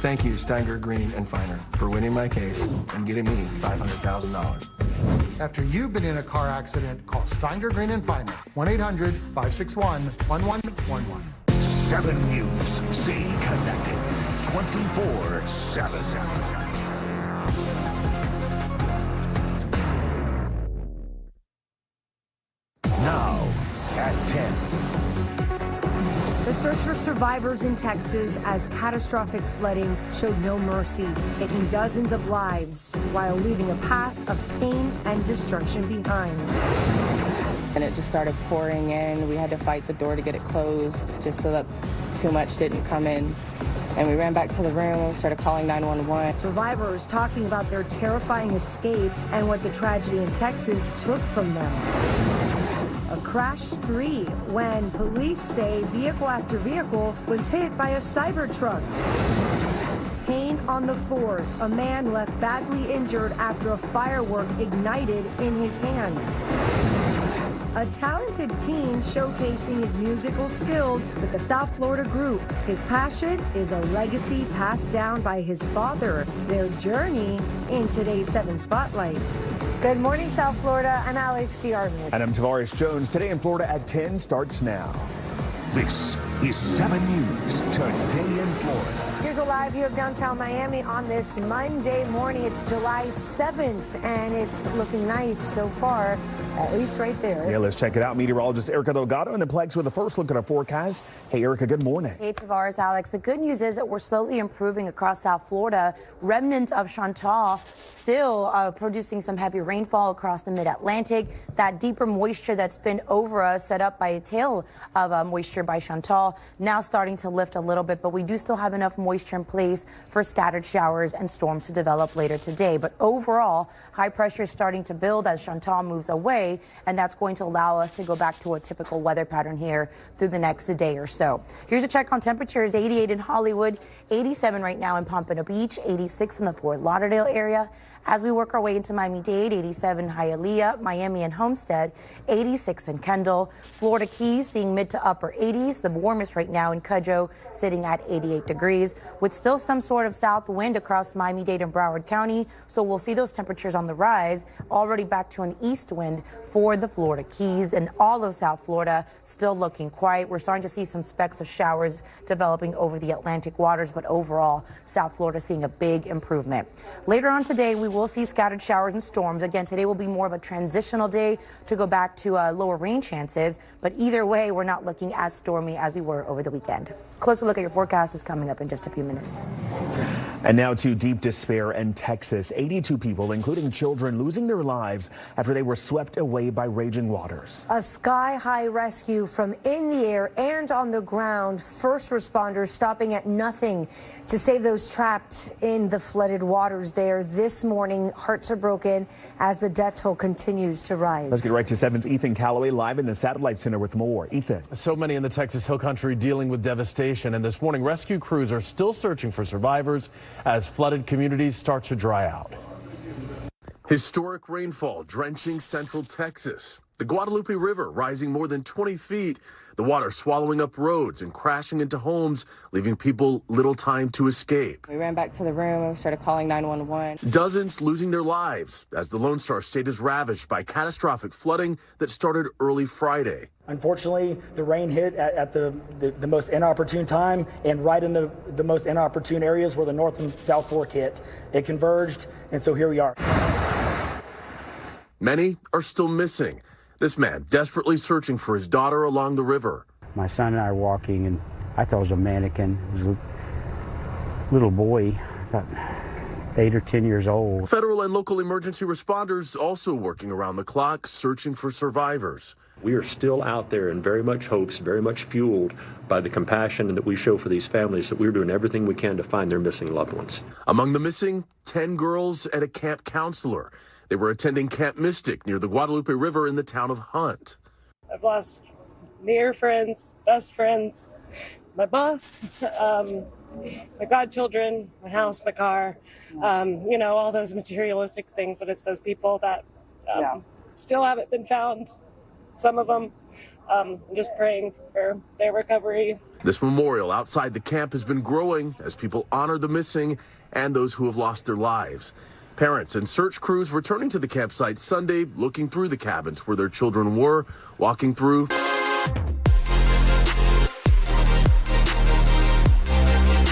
Thank you, Steiger, Green, and Feiner, for winning my case and getting me $500,000. After you've been in a car accident, call Steiger, Green, and Feiner, 1-800-561-1111. 7 News. Stay connected 24/7. Now at 10. The search for survivors in Texas as catastrophic flooding showed no mercy, taking dozens of lives while leaving a path of pain and destruction behind. And it just started pouring in. We had to fight the door to get it closed just so that too much didn't come in. And we ran back to the room and started calling 911. Survivors talking about their terrifying escape and what the tragedy in Texas took from them. A crash spree when police say vehicle after vehicle was hit by a Cybertruck. Pain on the 4th. A man left badly injured after a firework ignited in his hands. A talented teen showcasing his musical skills with the South Florida group. His passion is a legacy passed down by his father. Their journey in today's 7 Spotlight. Good morning, South Florida. I'm Alex DeArmas. And I'm Tavares Jones. Today in Florida at 10 starts now. This is 7 News Today in Florida. Here's a live view of downtown Miami on this Monday morning. It's July 7th, and it's looking nice so far, at least right there. Yeah, let's check it out. Meteorologist Erica Delgado in the Plex with the first look at our forecast. Hey, Erica, good morning. Hey, Tavares, Alex. The good news is that we're slowly improving across South Florida. Remnants of Chantal still producing some heavy rainfall across the mid-Atlantic. That deeper moisture that's been over us, set up by a tail of moisture by Chantal, now starting to lift a little bit, but we do still have enough moisture in place for scattered showers and storms to develop later today. But overall, high pressure is starting to build as Chantal moves away, and that's going to allow us to go back to a typical weather pattern here through the next day or so. Here's a check on temperatures. 88 in Hollywood, 87 right now in Pompano Beach, 86 in the Fort Lauderdale area. As we work our way into Miami-Dade, 87 Hialeah, Miami and Homestead, 86 in Kendall, Florida Keys seeing mid to upper 80s. The warmest right now in Cudjoe sitting at 88 degrees with still some sort of south wind across Miami-Dade and Broward County. So we'll see those temperatures on the rise, already back to an east wind for the Florida Keys, and all of South Florida still looking quiet. We're starting to see some specks of showers developing over the Atlantic waters, but overall, South Florida seeing a big improvement. Later on today, we will see scattered showers and storms. Again, today will be more of a transitional day to go back to lower rain chances, but either way, we're not looking as stormy as we were over the weekend. Closer look at your forecast is coming up in just a few minutes. And now to deep despair in Texas. 82 people, including children, losing their lives after they were swept away by raging waters. A sky-high rescue from in the air and on the ground. First responders stopping at nothing to save those trapped in the flooded waters there this morning. Hearts are broken as the death toll continues to rise. Let's get right to 7's Ethan Calloway live in the Satellite Center with more. Ethan. So many in the Texas Hill Country dealing with devastation, and this morning rescue crews are still searching for survivors as flooded communities start to dry out. Historic rainfall drenching central Texas. The Guadalupe River rising more than 20 feet. The water swallowing up roads and crashing into homes, leaving people little time to escape. We ran back to the room and started calling 911. Dozens losing their lives as the Lone Star State is ravaged by catastrophic flooding that started early Friday. Unfortunately, the rain hit at the most inopportune time and right in the most inopportune areas where the North and South Fork hit. It converged, and so here we are. Many are still missing. This man desperately searching for his daughter along the river. My son and I were walking, and I thought it was a mannequin. It was a little boy, about 8 or 10 years old. Federal and local emergency responders also working around the clock, searching for survivors. We are still out there in very much hopes, very much fueled by the compassion that we show for these families, that we're doing everything we can to find their missing loved ones. Among the missing, 10 girls and a camp counselor. They were attending Camp Mystic near the Guadalupe River in the town of Hunt. I've lost near friends, best friends, my boss, my godchildren, my house, my car, all those materialistic things, but it's those people that still haven't been found. some of them. Just praying for their recovery. This memorial outside the camp has been growing as people honor the missing and those who have lost their lives. Parents and search crews returning to the campsite Sunday, looking through the cabins where their children were, walking through. But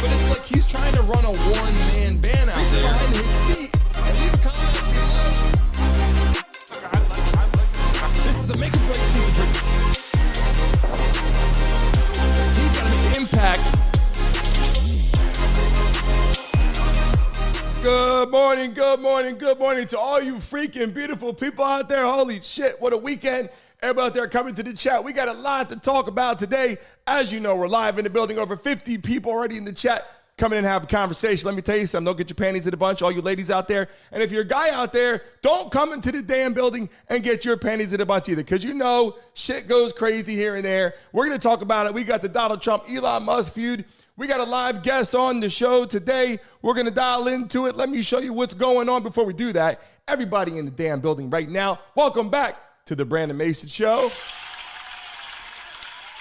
it's like he's trying to run a one-man band out there behind his seat. And leave a comment below. This is a make or break season. He's got to make an impact. Good morning, good morning, good morning to all you freaking beautiful people out there. Holy shit, what a weekend. Everybody out there coming to the chat. We got a lot to talk about today. As you know, we're live in the building. Over 50 people already in the chat coming in and have a conversation. Let me tell you something. Don't get your panties in a bunch, all you ladies out there. And if you're a guy out there, don't come into the damn building and get your panties in a bunch either, because you know shit goes crazy here and there. We're going to talk about it. We got the Donald Trump, Elon Musk feud. We got a live guest on the show today. We're going to dial into it. Let me show you what's going on before we do that. Everybody in the damn building right now, welcome back to the Brandon Mason Show.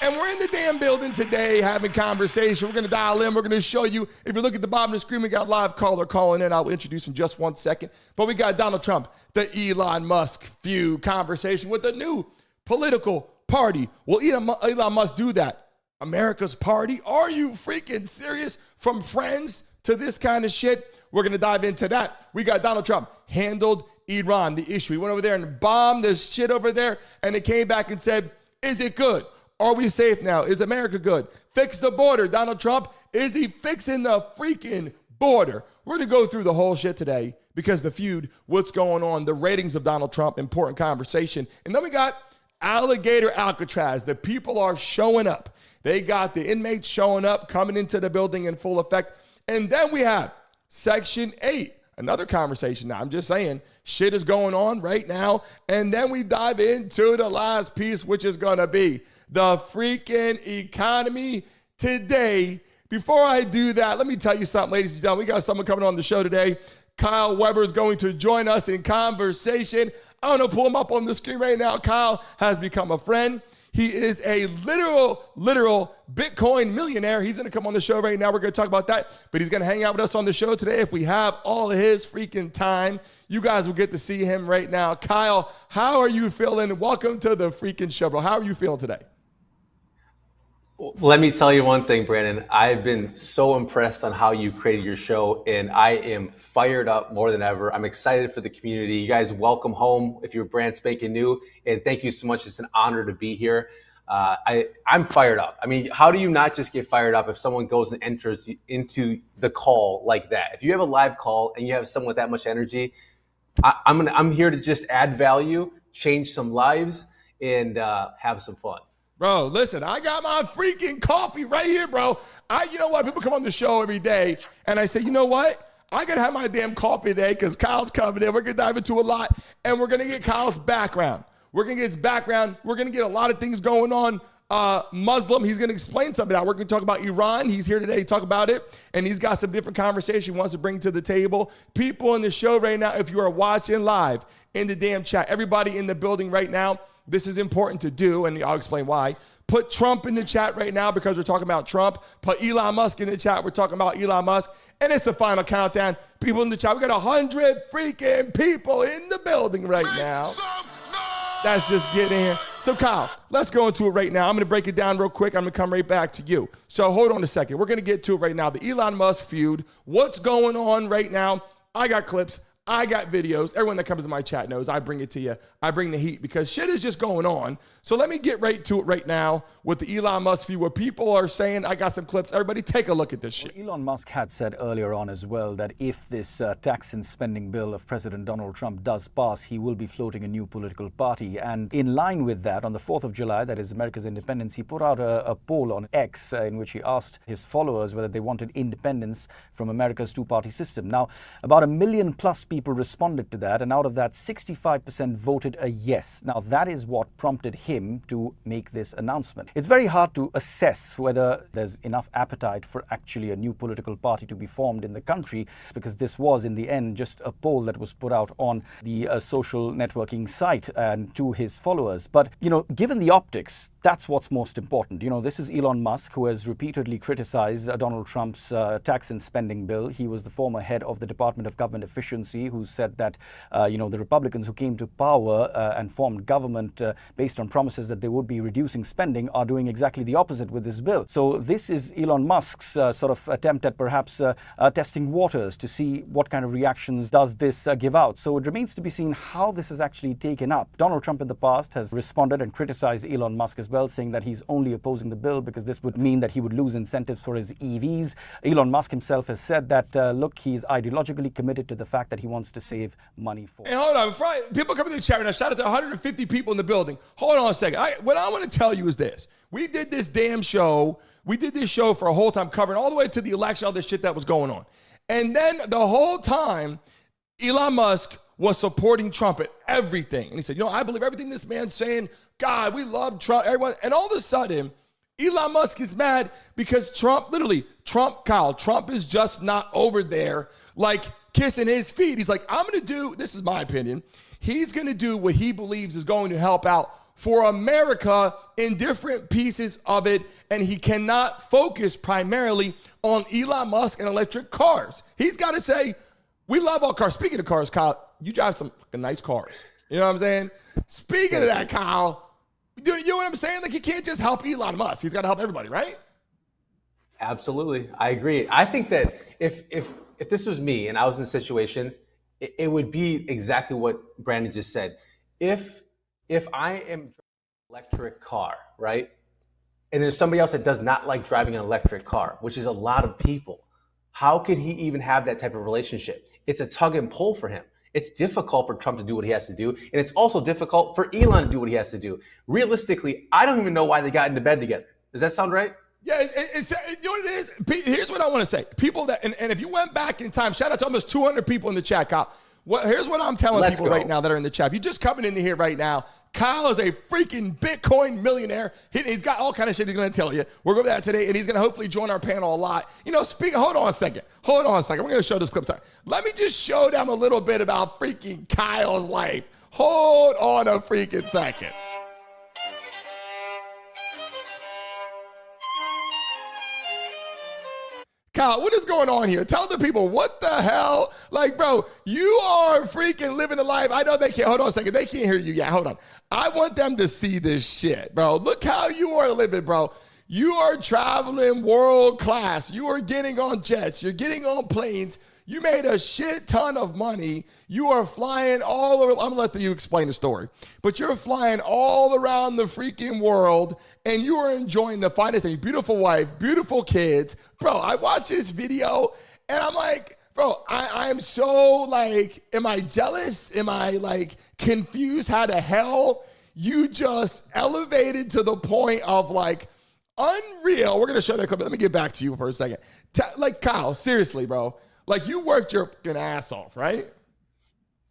And we're in the damn building today having conversation. We're going to dial in. We're going to show you. If you look at the bottom of the screen, we got a live caller calling in. I'll introduce in just 1 second. But we got Donald Trump, the Elon Musk feud conversation with the new political party. Will Elon Musk do that? America's party? Are you freaking serious? From friends to this kind of shit? We're going to dive into that. We got Donald Trump handled Iran, the issue. He went over there and bombed this shit over there, and it came back and said, is it good? Are we safe now? Is America good? Fix the border. Donald Trump, is he fixing the freaking border? We're going to go through the whole shit today because the feud, what's going on, the ratings of Donald Trump, important conversation. And then we got Alligator Alcatraz. The people are showing up. They got the inmates showing up, coming into the building in full effect. And then we have Section 8, another conversation. Now, I'm just saying, shit is going on right now. And then we dive into the last piece, which is going to be the freaking economy today. Before I do that, let me tell you something, ladies and gentlemen. We got someone coming on the show today. Kyle Weber is going to join us in conversation. I don't know, pull him up on the screen right now. Kyle has become a friend. He is a literal Bitcoin millionaire. He's going to come on the show right now. We're going to talk about that, but he's going to hang out with us on the show today. If we have all of his freaking time, you guys will get to see him right now. Kyle, how are you feeling? Welcome to the freaking show, bro. How are you feeling today? Let me tell you one thing, Brandon. I've been so impressed on how you created your show, and I am fired up more than ever. I'm excited for the community. You guys, welcome home if you're brand spanking new, and thank you so much. It's an honor to be here. I'm fired up. I mean, how do you not just get fired up if someone goes and enters into the call like that? If you have a live call and you have someone with that much energy, I'm here to just add value, change some lives, and have some fun. Bro, listen, I got my freaking coffee right here, bro. You know what? People come on the show every day, and I say, you know what? I got to have my damn coffee today because Kyle's coming in. We're going to dive into a lot, and we're going to get Kyle's background. We're going to get his background. We're going to get a lot of things going on. Muslim, he's going to explain something out. We're going to talk about Iran. He's here today to talk about it, and he's got some different conversation he wants to bring to the table. People in the show right now, if you are watching live in the damn chat, everybody in the building right now, this is important to do, and I'll explain why. Put Trump in the chat right now because we're talking about Trump. Put Elon Musk in the chat. We're talking about Elon Musk. And it's the final countdown. People in the chat, we got 100 freaking people in the building right now. That's just getting here. So, Kyle, let's go into it right now. I'm going to break it down real quick. I'm going to come right back to you. So hold on a second. We're going to get to it right now. The Elon Musk feud. What's going on right now? I got clips. I got videos. Everyone that comes in my chat knows I bring it to you. I bring the heat because shit is just going on. So let me get right to it right now with the Elon Musk feud where people are saying, I got some clips. Everybody take a look at this shit. Well, Elon Musk had said earlier on as well that if this tax and spending bill of President Donald Trump does pass, he will be floating a new political party. And in line with that, on the 4th of July, that is America's independence, he put out a poll on X in which he asked his followers whether they wanted independence from America's two-party system. Now, about 1 million plus people people responded to that, and out of that, 65% voted a yes. Now, that is what prompted him to make this announcement. It's very hard to assess whether there's enough appetite for actually a new political party to be formed in the country, because this was, in the end, just a poll that was put out on the social networking site and to his followers. But, given the optics, that's what's most important. This is Elon Musk, who has repeatedly criticized Donald Trump's tax and spending bill. He was the former head of the Department of Government Efficiency, who said that, the Republicans who came to power and formed government based on promises that they would be reducing spending are doing exactly the opposite with this bill. So this is Elon Musk's sort of attempt at perhaps testing waters to see what kind of reactions does this give out. So it remains to be seen how this is actually taken up. Donald Trump in the past has responded and criticized Elon Musk as well, saying that he's only opposing the bill because this would mean that he would lose incentives for his EVs. Elon Musk himself has said that, look, he's ideologically committed to the fact that he wants to save money for. And hold on, people come in the chat right now. Shout out to 150 people in the building. Hold on a second. What I want to tell you is this. We did this damn show. We did this show for a whole time, covering all the way to the election, all this shit that was going on. And then the whole time, Elon Musk was supporting Trump at everything. And he said, I believe everything this man's saying. God, we love Trump, everyone. And all of a sudden, Elon Musk is mad because Trump is just not over there, like kissing his feet. He's like, this is my opinion, he's going to do what he believes is going to help out for America in different pieces of it. And he cannot focus primarily on Elon Musk and electric cars. He's got to say, we love all cars. Speaking of cars, Kyle, you drive some fucking nice cars. You know what I'm saying? Speaking of that, Kyle, you know what I'm saying? Like, he can't just help Elon Musk. He's got to help everybody, right? Absolutely. I agree. I think that if this was me and I was in a situation, it would be exactly what Brandon just said. If I am driving an electric car, right, and there's somebody else that does not like driving an electric car, which is a lot of people, how could he even have that type of relationship? It's a tug and pull for him. It's difficult for Trump to do what he has to do, and it's also difficult for Elon to do what he has to do. Realistically, I don't even know why they got into bed together. Does that sound right? Yeah, it's you know what it is? Here's what I want to say. People that, and if you went back in time, shout out to almost 200 people in the chat, Kyle. Here's what I'm telling people right now that are in the chat. You're just coming into here right now. Kyle is a freaking Bitcoin millionaire. He's got all kind of shit he's going to tell you. We're going to that today, and he's going to hopefully join our panel a lot. Hold on a second. We're going to show this clip. Sorry. Let me just show them a little bit about freaking Kyle's life. Hold on a freaking second. Kyle, what is going on here? Tell the people what the hell. Like, bro, you are freaking living a life. I know they can't. Hold on a second. They can't hear you yet. Hold on. I want them to see this shit, bro. Look how you are living, bro. You are traveling world class. You are getting on jets. You're getting on planes. You made a shit ton of money. You are flying all over. I'm going to let you explain the story. But you're flying all around the freaking world, and you are enjoying the finest thing. Beautiful wife, beautiful kids. Bro, I watched this video, and I'm like, bro, I'm so like, am I jealous? Am I like confused how the hell you just elevated to the point of like unreal? We're going to show that clip. Let me get back to you for a second. Like, Kyle, seriously, bro. Like, you worked your fucking ass off, right?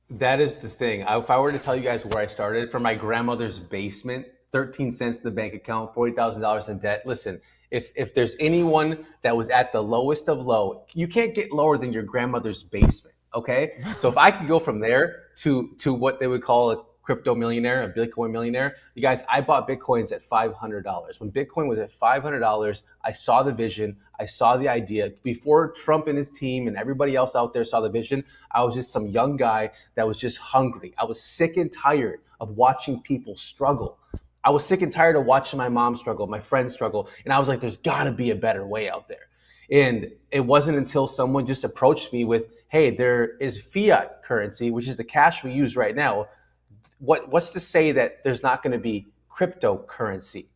That is the thing. If I were to tell you guys where I started, from my grandmother's basement, 13 cents in the bank account, $40,000 in debt. Listen, if there's anyone that was at the lowest of low, you can't get lower than your grandmother's basement, okay? So if I could go from there to what they would call a crypto millionaire, a Bitcoin millionaire. You guys, I bought Bitcoins at $500. When Bitcoin was at $500, I saw the vision. I saw the idea. Before Trump and his team and everybody else out there saw the vision, I was just some young guy that was just hungry. I was sick and tired of watching people struggle. I was sick and tired of watching my mom struggle, my friends struggle. And I was like, there's got to be a better way out there. And it wasn't until someone just approached me with, hey, there is fiat currency, which is the cash we use right now. What's to say that there's not going to be cryptocurrency?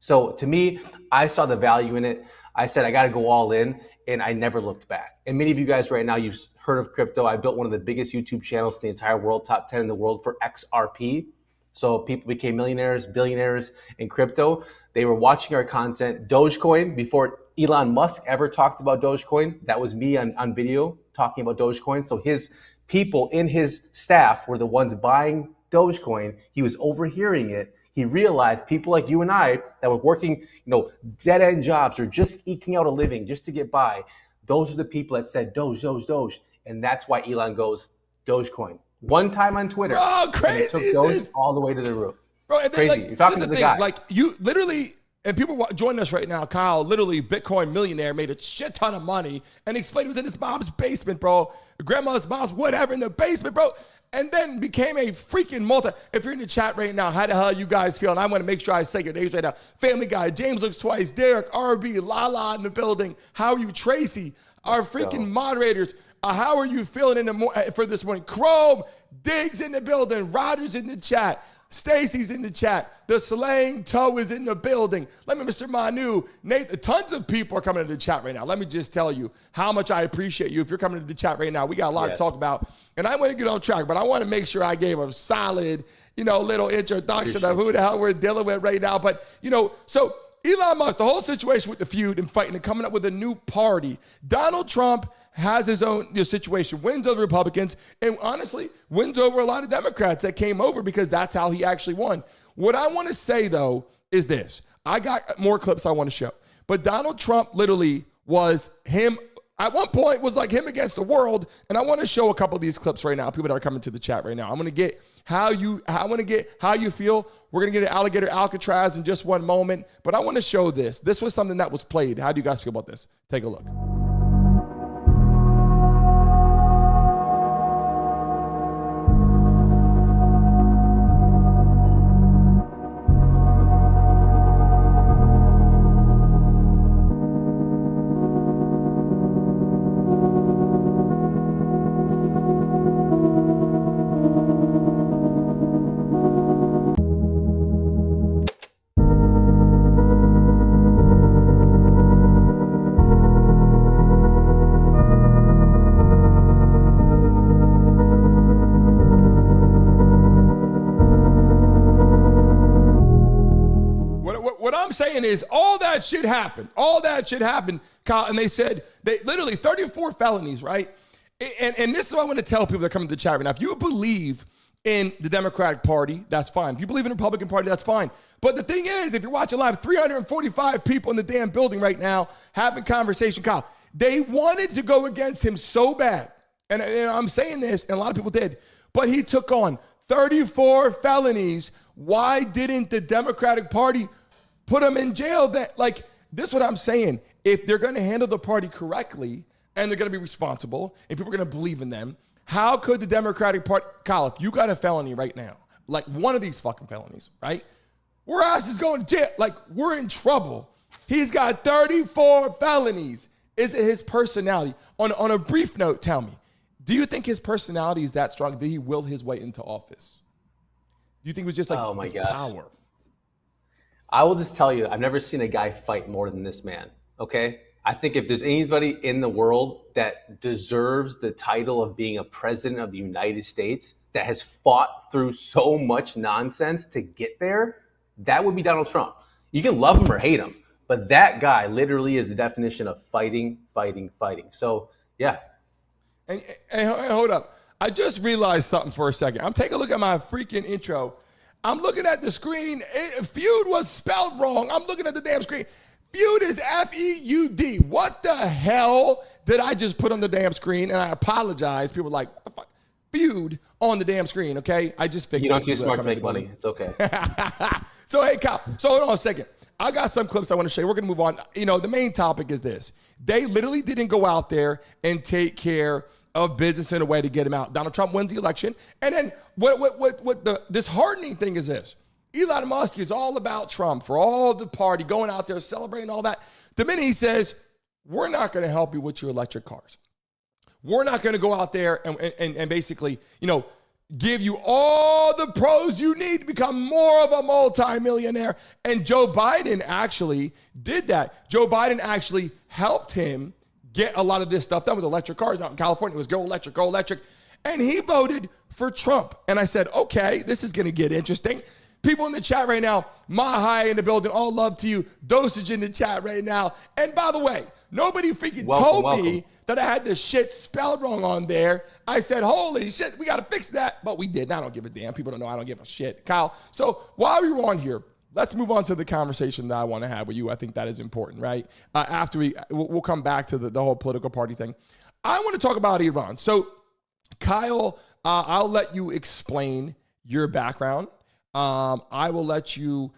So to me, I saw the value in it. I said, I got to go all in, and I never looked back. And many of you guys right now, you've heard of crypto. I built one of the biggest YouTube channels in the entire world, top 10 in the world for XRP. So people became millionaires, billionaires in crypto. They were watching our content. Dogecoin, before Elon Musk ever talked about Dogecoin, that was me on video talking about Dogecoin. So his people in his staff were the ones buying Dogecoin. He was overhearing it. He realized people like you and I that were working, dead-end jobs or just eking out a living just to get by, those are the people that said Doge, Doge, Doge. And that's why Elon goes Dogecoin. One time on Twitter. Bro, crazy. And it took Doge all the way to the roof. Bro, and then, crazy. You're talking to the guy. Like, you literally, and people joining us right now, Kyle, literally Bitcoin millionaire, made a shit ton of money and explained it was in his mom's basement, bro. Grandma's mom's whatever in the basement, bro. And then became a freaking If you're in the chat right now, how the hell you guys feel? And I want to make sure I say your names right now. Family Guy, James Looks Twice, Derek, RB, Lala in the building. How are you, Tracy? Our freaking moderators. How are you feeling for this morning? Chrome, Diggs in the building. Rodgers in the chat. Stacy's in the chat. The Slaying Toe is in the building. Let me, Mr. Manu, Nathan, tons of people are coming into the chat right now. Let me just tell you how much I appreciate you. If you're coming into the chat right now, we got a lot to talk about. And I want to get on track, but I want to make sure I gave a solid, little introduction of who the hell we're dealing with right now. But, so Elon Musk, the whole situation with the feud and fighting and coming up with a new party. Donald Trump has his own situation, wins over Republicans, and honestly, wins over a lot of Democrats that came over because that's how he actually won. What I want to say, though, is this. I got more clips I want to show. But Donald Trump literally was him, at one point, was like him against the world, and I want to show a couple of these clips right now, people that are coming to the chat right now. I'm going to get how you feel. We're going to get an alligator Alcatraz in just one moment, but I want to show this. This was something that was played. How do you guys feel about this? Take a look. Is all that shit happened, Kyle, and they said they literally 34 felonies, right? And this is what I want to tell people that come to the chat right now. If you believe in the Democratic Party, that's fine. If you believe in the Republican Party, that's fine. But the thing is, if you're watching live, 345 people in the damn building right now having conversation, Kyle, they wanted to go against him so bad. And I'm saying this, and a lot of people did, but he took on 34 felonies. Why didn't the Democratic Party put him in jail? This is what I'm saying. If they're going to handle the party correctly and they're going to be responsible and people are going to believe in them, how could the Democratic Party, Kyle, if you got a felony right now, like one of these fucking felonies, right? We're ass is going to jail. Like, we're in trouble. He's got 34 felonies. Is it his personality? On a brief note, tell me, do you think his personality is that strong? Did he will his way into office? Do you think it was just like his power? I will just tell you, I've never seen a guy fight more than this man, okay? I think if there's anybody in the world that deserves the title of being a president of the United States that has fought through so much nonsense to get there, that would be Donald Trump. You can love him or hate him, but that guy literally is the definition of fighting, fighting, fighting. So, yeah. And hold up. I just realized something for a second. I'm taking a look at my freaking intro. I'm looking at the screen. Feud was spelled wrong. I'm looking at the damn screen. Feud is F-E-U-D. What the hell did I just put on the damn screen? And I apologize. People were like, what the fuck? Feud on the damn screen, okay? I just fixed it. You don't too smart to make money. It's okay. So, hey, Kyle. So, hold on a second. I got some clips I want to show you. We're going to move on. The main topic is this. They literally didn't go out there and take care of business in a way to get him out. Donald Trump wins the election. And then what the disheartening thing is this. Elon Musk is all about Trump for all the party, going out there, celebrating all that. The minute he says, we're not going to help you with your electric cars. We're not going to go out there and basically, give you all the pros you need to become more of a multimillionaire. And Joe Biden actually did that. Joe Biden actually helped him get a lot of this stuff done with electric cars out in California. It was go electric, go electric. And he voted for Trump. And I said, okay, this is going to get interesting. People in the chat right now, Mahai in the building, all love to you. Dosage in the chat right now. And by the way, nobody freaking told me that I had the shit spelled wrong on there. I said, holy shit, we got to fix that. But we did. I don't give a damn. People don't know I don't give a shit. Kyle, so while we were on here, let's move on to the conversation that I want to have with you. I think that is important, right? After we'll come back to the whole political party thing. I want to talk about Iran. So, Kyle, I'll let you explain your background. I will let you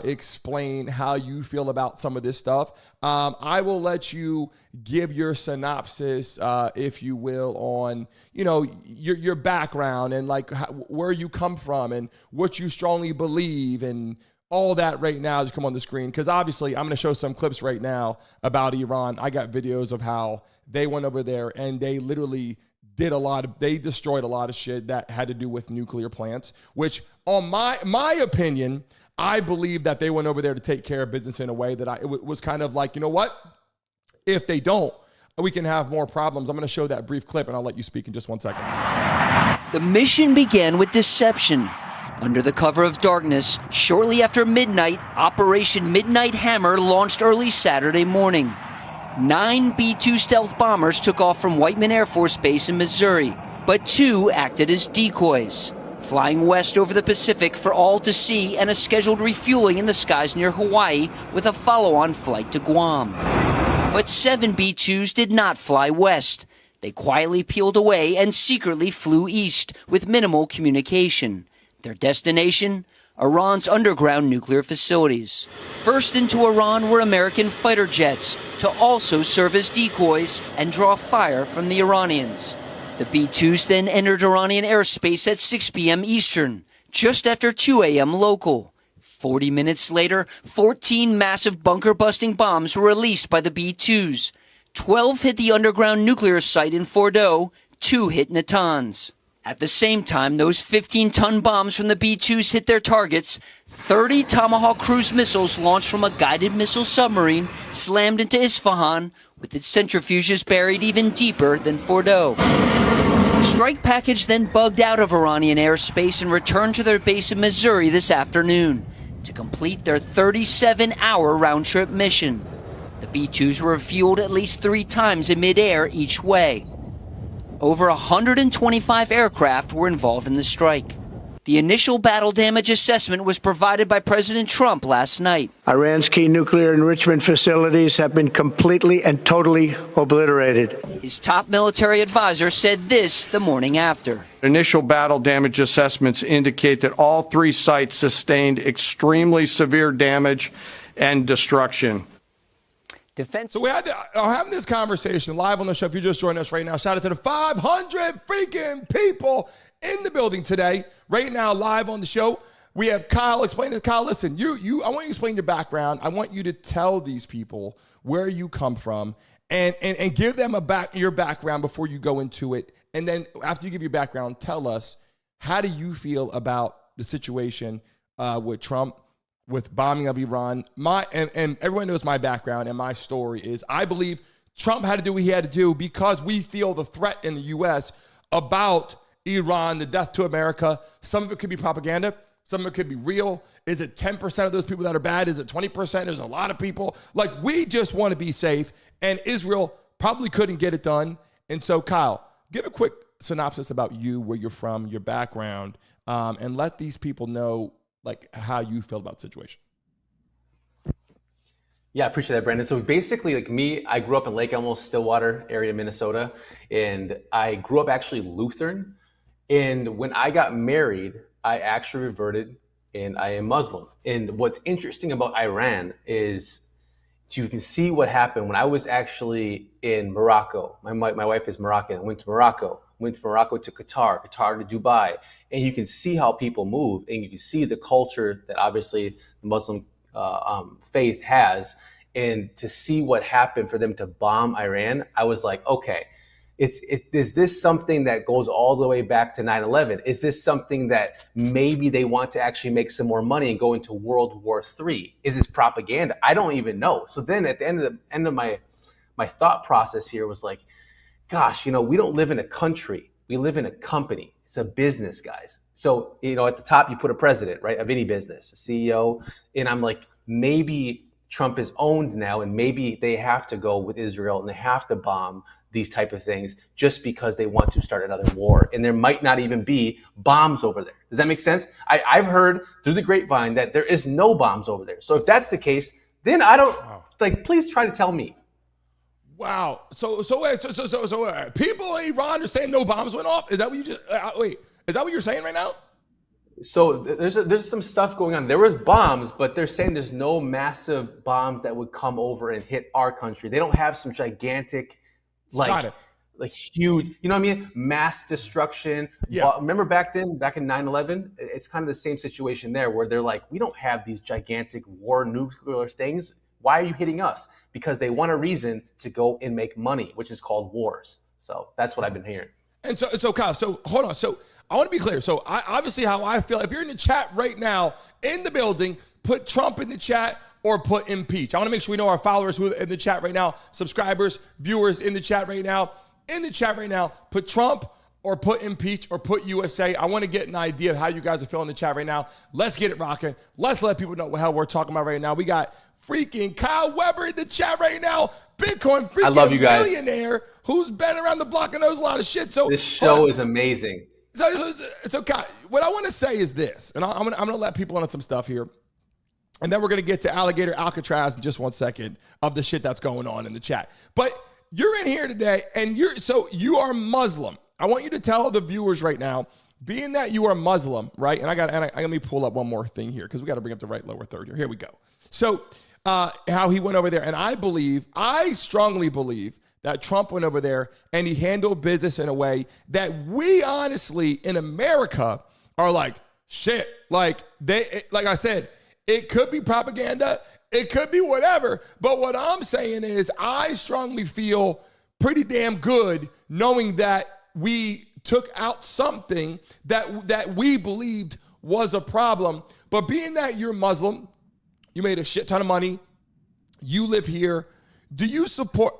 explain how you feel about some of this stuff. I will let you give your synopsis, if you will, on, your background and like where you come from and what you strongly believe and all that right now. Just come on the screen, because obviously I'm going to show some clips right now about Iran. I got videos of how they went over there and they literally they destroyed a lot of shit that had to do with nuclear plants, which on my opinion, I believe that they went over there to take care of business in a way that it was kind of like, you know what? If they don't, we can have more problems. I'm going to show that brief clip and I'll let you speak in just 1 second. The mission began with deception. Under the cover of darkness, shortly after midnight, Operation Midnight Hammer launched early Saturday morning. 9 B-2 stealth bombers took off from Whiteman Air Force Base in Missouri, but 2 acted as decoys, flying west over the Pacific for all to see and a scheduled refueling in the skies near Hawaii with a follow-on flight to Guam. But 7 B-2s did not fly west. They quietly peeled away and secretly flew east with minimal communication. Their destination? Iran's underground nuclear facilities. First into Iran were American fighter jets to also serve as decoys and draw fire from the Iranians. The B-2s then entered Iranian airspace at 6 p.m. Eastern, just after 2 a.m. local. 40 minutes later, 14 massive bunker-busting bombs were released by the B-2s. 12 hit the underground nuclear site in Fordow, 2 hit Natanz. At the same time, those 15-ton bombs from the B-2s hit their targets. 30 Tomahawk cruise missiles launched from a guided missile submarine slammed into Isfahan, with its centrifuges buried even deeper than Fordow. The strike package then bugged out of Iranian airspace and returned to their base in Missouri this afternoon to complete their 37-hour round-trip mission. The B-2s were refueled at least 3 times in midair each way. Over 125 aircraft were involved in the strike. The initial battle damage assessment was provided by President Trump last night. Iran's key nuclear enrichment facilities have been completely and totally obliterated. His top military advisor said this the morning after. Initial battle damage assessments indicate that all 3 sites sustained extremely severe damage and destruction. So we had having this conversation live on the show. If you just joined us right now, shout out to the 500 freaking people in the building today. Right now, live on the show, we have Kyle explaining. Kyle, listen, I want you to explain your background. I want you to tell these people where you come from and give them your background before you go into it. And then after you give your background, tell us, how do you feel about the situation with Trump, with bombing of Iran? And everyone knows my background, and my story is I believe Trump had to do what he had to do because we feel the threat in the U.S. about Iran, the death to America. Some of it could be propaganda. Some of it could be real. Is it 10% of those people that are bad? Is it 20%? There's a lot of people. Like, we just want to be safe, and Israel probably couldn't get it done. And so, Kyle, give a quick synopsis about you, where you're from, your background, and let these people know like how you feel about the situation. Yeah, I appreciate that, Brandon. So basically, like me, I grew up in Lake Elmo, Stillwater area, Minnesota, and I grew up actually Lutheran. And when I got married, I actually reverted, and I am Muslim. And what's interesting about Iran is you can see what happened when I was actually in Morocco. My wife is Moroccan. I went from Morocco to Qatar to Dubai, and you can see how people move, and you can see the culture that obviously the Muslim faith has, and to see what happened for them to bomb Iran, I was like, okay, is this something that goes all the way back to 9/11? Is this something that maybe they want to actually make some more money and go into World War III? Is this propaganda? I don't even know. So then at the end of my thought process here was like, gosh, we don't live in a country. We live in a company. It's a business, guys. So, at the top, you put a president, right, of any business, a CEO. And I'm like, maybe Trump is owned now, and maybe they have to go with Israel and they have to bomb these type of things just because they want to start another war. And there might not even be bombs over there. Does that make sense? I've heard through the grapevine that there is no bombs over there. So if that's the case, then I don't, please try to tell me. Wow. So people in Iran are saying no bombs went off? Is that what you just, is that what you're saying right now? So there's some stuff going on. There was bombs, but they're saying there's no massive bombs that would come over and hit our country. They don't have some gigantic, like huge, you know what I mean? Mass destruction. Yeah. Remember back in 9/11? It's kind of the same situation there where they're like, we don't have these gigantic war nuclear things. Why are you hitting us? Because they want a reason to go and make money, which is called wars. So that's what I've been hearing. And so Kyle, so hold on. So I want to be clear. So obviously how I feel, if you're in the chat right now in the building, put Trump in the chat or put impeach. I want to make sure we know our followers who are in the chat right now, subscribers, viewers in the chat right now. In the chat right now, put Trump or put impeach or put USA. I want to get an idea of how you guys are feeling in the chat right now. Let's get it rocking. Let's let people know what the hell we're talking about right now. We got freaking Kyle Weber in the chat right now. Bitcoin freaking I love you guys. millionaire who's been around the block and knows a lot of shit. So this show is amazing. So Kyle, what I want to say is this, and I'm gonna let people on some stuff here, and then we're gonna get to Alligator Alcatraz in just 1 second of the shit that's going on in the chat. But you're in here today, and you are Muslim. I want you to tell the viewers right now, being that you are Muslim, right? And let me pull up one more thing here because we got to bring up the right lower third here. Here we go. So how he went over there, and I strongly believe that Trump went over there and he handled business in a way that we honestly in America are like, shit, like I said, it could be propaganda, it could be whatever. But what I'm saying is I strongly feel pretty damn good knowing that we took out something that we believed was a problem. But being that you're Muslim, you made a shit ton of money, you live here,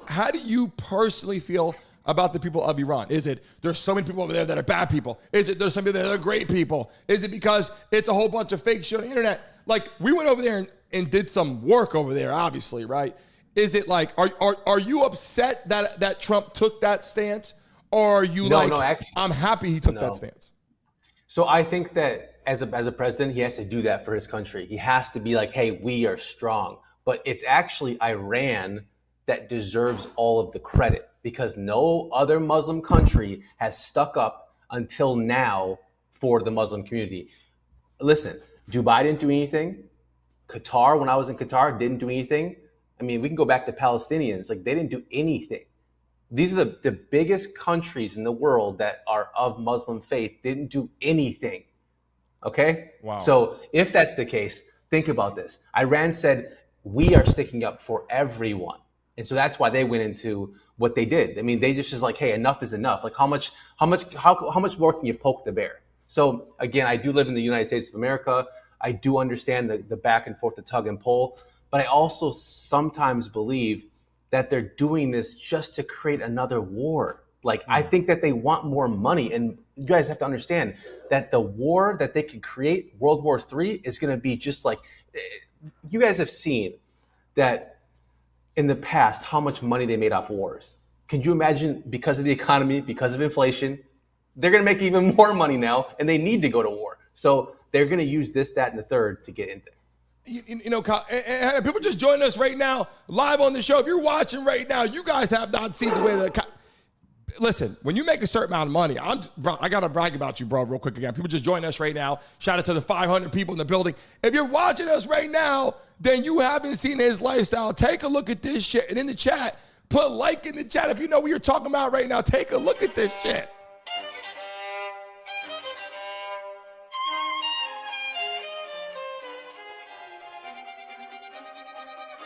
how do you personally feel about the people of Iran? Is it there's so many people over there that are bad people? Is it there's some people that are great people? Is it because it's a whole bunch of fake shit on the internet? Like, we went over there and did some work over there, obviously, right? Is it like, are you upset that Trump took that stance? Or are you actually, I'm happy he took that stance? So I think that as a president, he has to do that for his country. He has to be like, hey, we are strong. But it's actually Iran that deserves all of the credit because no other Muslim country has stuck up until now for the Muslim community. Listen, Dubai didn't do anything. Qatar, when I was in Qatar, didn't do anything. I mean, we can go back to Palestinians. Like, they didn't do anything. These are the biggest countries in the world that are of Muslim faith, didn't do anything. Okay? Wow. So if that's the case, think about this. Iran said, we are sticking up for everyone. And so that's why they went into what they did. I mean, they just like, hey, enough is enough. Like, how much more can you poke the bear? So again, I do live in the United States of America. I do understand the back and forth, the tug and pull, but I also sometimes believe that they're doing this just to create another war. Like, I think that they want more money. And you guys have to understand that the war that they could create, World War III, is going to be just like, you guys have seen that in the past, how much money they made off wars. Can you imagine, because of the economy, because of inflation, they're going to make even more money now, and they need to go to war. So they're going to use this, that, and the third to get into it. You know, Kyle, and people just join us right now, live on the show. If you're watching right now, you guys have not seen the way that. Listen, when you make a certain amount of money, I got to brag about you, bro, real quick again. People just join us right now. Shout out to the 500 people in the building. If you're watching us right now, then you haven't seen his lifestyle. Take a look at this shit. And in the chat, put like in the chat if you know what you're talking about right now. Take a look at this shit.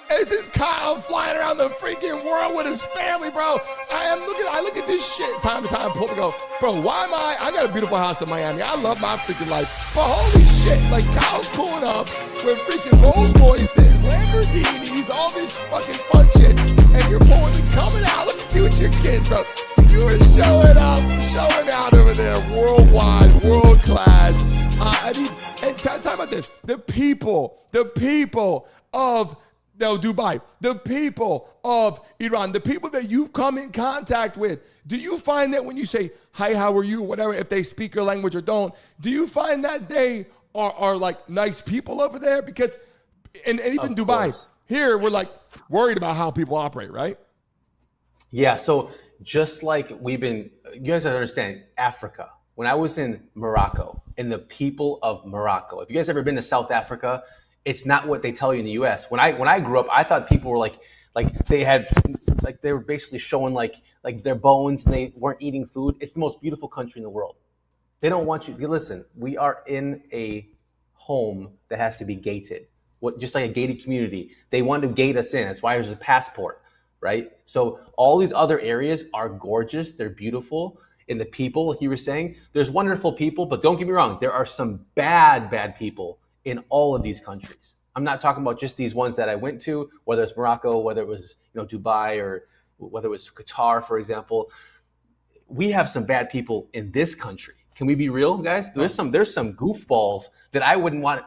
This is Kyle flying around the freaking world with his family, bro. I look at this shit time to time, pull and go, bro, why am I got a beautiful house in Miami. I love my freaking life. But holy shit, like, Kyle's pulling up with freaking Rolls Royces, Lamborghinis, all this fucking fun shit. And you're coming out. Look at you with your kids, bro. You are showing out over there, worldwide, world class. And talk about this. The people of Dubai, the people of Iran, the people that you've come in contact with, do you find that when you say, hi, how are you, whatever, if they speak your language or don't, do you find that they are like nice people over there? Because, and even Dubai, here we're like worried about how people operate, right? Yeah, so just like you guys gotta understand, Africa, when I was in Morocco, and the people of Morocco, if you guys ever been to South Africa, it's not what they tell you in the US. When I grew up, I thought people were like they were basically showing like their bones and they weren't eating food. It's the most beautiful country in the world. They don't want you. Listen, we are in a home that has to be gated. Just like a gated community. They want to gate us in. That's why there's a passport, right? So all these other areas are gorgeous. They're beautiful. And the people, like you were saying, there's wonderful people, but don't get me wrong. There are some bad people in all of these countries. I'm not talking about just these ones that I went to, whether it's Morocco, whether it was Dubai, or whether it was Qatar, for example. We have some bad people in this country. Can we be real, guys? There's some goofballs that I wouldn't want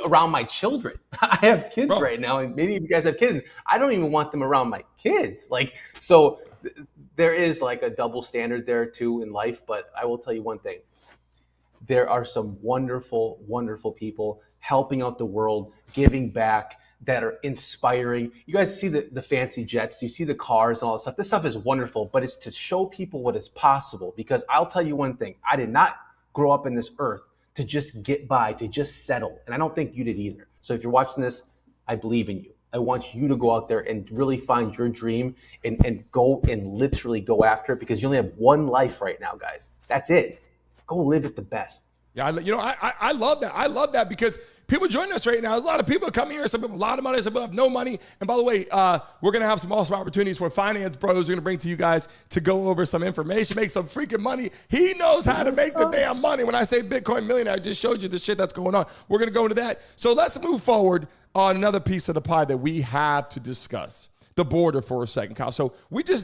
around my children. I have kids right now, and many of you guys have kids. I don't even want them around my kids. So there is like a double standard there too in life. But I will tell you one thing. There are some wonderful, wonderful people helping out the world, giving back, that are inspiring. You guys see the fancy jets, you see the cars and all that stuff. This stuff is wonderful, but it's to show people what is possible. Because I'll tell you one thing, I did not grow up in this earth to just get by, to just settle. And I don't think you did either. So if you're watching this, I believe in you. I want you to go out there and really find your dream and go and literally go after it, because you only have one life right now, guys. That's it. Go live it the best. Yeah, I love that. I love that, because people joining us right now. There's a lot of people coming here. Some people have a lot of money, some people have no money. And by the way, we're going to have some awesome opportunities for finance bros. We're going to bring to you guys to go over some information, make some freaking money. He knows how to make the damn money. When I say Bitcoin millionaire, I just showed you the shit that's going on. We're going to go into that. So let's move forward on another piece of the pie that we have to discuss. The border for a second, Kyle. So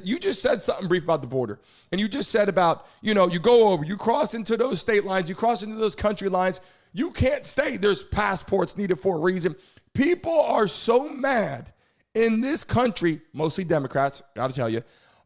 you just said something brief about the border. And you just said about, you go over, you cross into those state lines, you cross into those country lines. You can't stay. There's passports needed for a reason. People are so mad in this country, mostly Democrats, gotta tell you,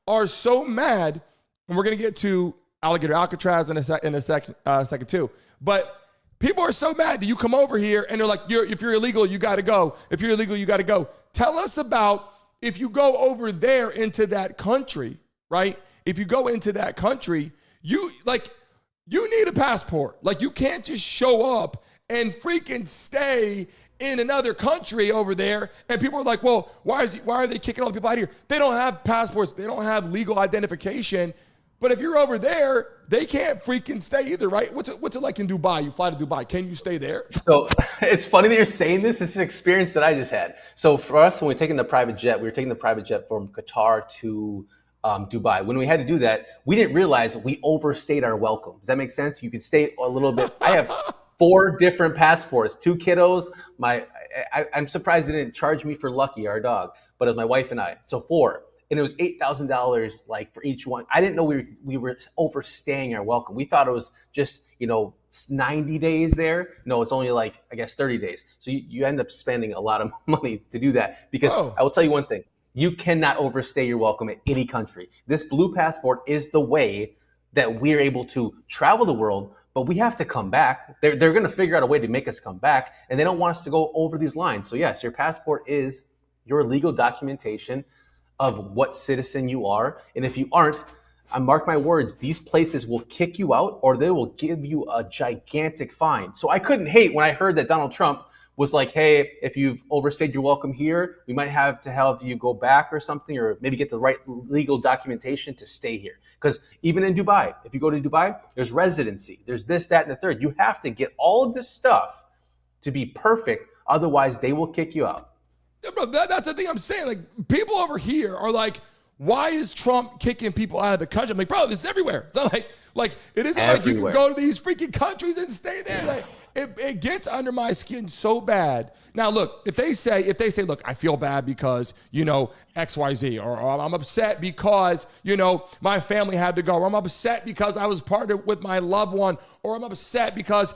are so mad. And we're going to get to Alligator Alcatraz in a second too. But people are so mad that you come over here and they're like, if you're illegal, you got to go. If you're illegal, you got to go. Tell us about if you go over there into that country, right? If you go into that country, you need a passport. Like, you can't just show up and freaking stay in another country over there. And people are like, well, why are they kicking all the people out here? They don't have passports. They don't have legal identification. But if you're over there, they can't freaking stay either, right? What's it like in Dubai? You fly to Dubai. Can you stay there? So it's funny that you're saying this. It's an experience that I just had. So for us, when we were taking the private jet from Qatar to Dubai. When we had to do that, we didn't realize we overstayed our welcome. Does that make sense? You could stay a little bit. I have 4 different passports, 2 kiddos. I'm surprised they didn't charge me for Lucky, our dog, but it was my wife and I. So 4. And it was $8,000 like for each one. I didn't know we were overstaying our welcome. We thought it was just 90 days there. No, it's only like, I guess, 30 days. So you end up spending a lot of money to do that, because I will tell you one thing: you cannot overstay your welcome at any country. This blue passport is the way that we're able to travel the world, but we have to come back. They're going to figure out a way to make us come back, and they don't want us to go over these lines. So yes, your passport is your legal documentation of what citizen you are. And if you aren't, I mark my words, these places will kick you out, or they will give you a gigantic fine. So I couldn't hate when I heard that Donald Trump was like, hey, if you've overstayed your welcome here, we might have to have you go back or something, or maybe get the right legal documentation to stay here. Because even in Dubai, if you go to Dubai, there's residency, there's this, that, and the third. You have to get all of this stuff to be perfect. Otherwise, they will kick you out. Yeah, bro, that's the thing I'm saying. Like, people over here are like, why is Trump kicking people out of the country? I'm like, bro, this is everywhere. It's not like it isn't everywhere. Like you can go to these freaking countries and stay there. Like, It gets under my skin so bad. Now, look, if they say, look, I feel bad because, XYZ, or I'm upset because, my family had to go, or I'm upset because I was partnered with my loved one, or I'm upset because,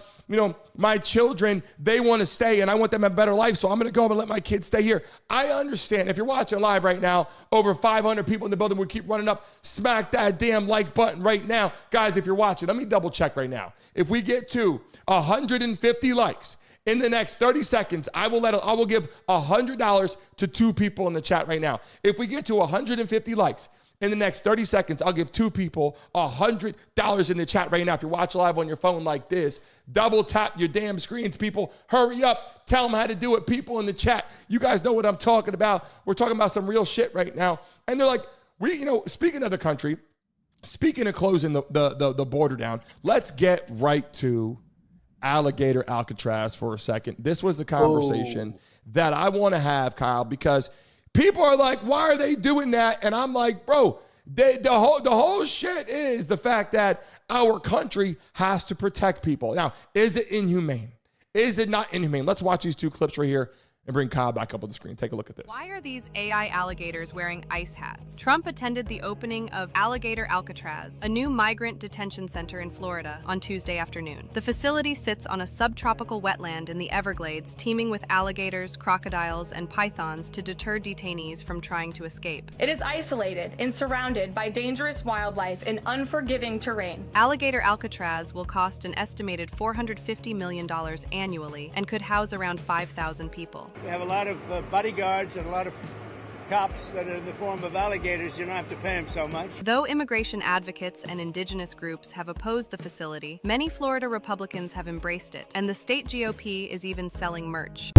my children, they want to stay and I want them to have a better life, so I'm going to go and let my kids stay here. I understand. If you're watching live right now, over 500 people in the building would keep running up. Smack that damn like button right now. Guys, if you're watching, let me double check right now. If we get to 150 likes in the next 30 seconds, I will give $100 to 2 people in the chat right now. If we get to 150 likes in the next 30 seconds, I'll give 2 people $100 in the chat right now. If you're watching live on your phone like this, double tap your damn screens, people. Hurry up. Tell them how to do it. People in the chat, you guys know what I'm talking about. We're talking about some real shit right now. And they're like, speaking of the country, speaking of closing the border down, let's get right to alligator Alcatraz for a second. This was the conversation that I want to have, Kyle, because people are like, why are they doing that? And I'm like, bro, the whole shit is the fact that our country has to protect people. Now, is it inhumane? Is it not inhumane? Let's watch these 2 clips right here and bring Kyle back up on the screen. Take a look at this. Why are these AI alligators wearing ice hats? Trump attended the opening of Alligator Alcatraz, a new migrant detention center in Florida, on Tuesday afternoon. The facility sits on a subtropical wetland in the Everglades, teeming with alligators, crocodiles, and pythons to deter detainees from trying to escape. It is isolated and surrounded by dangerous wildlife and unforgiving terrain. Alligator Alcatraz will cost an estimated $450 million annually and could house around 5,000 people. We have a lot of bodyguards and a lot of cops that are in the form of alligators. You don't have to pay them so much. Though immigration advocates and indigenous groups have opposed the facility, many Florida Republicans have embraced it, and the state GOP is even selling merch.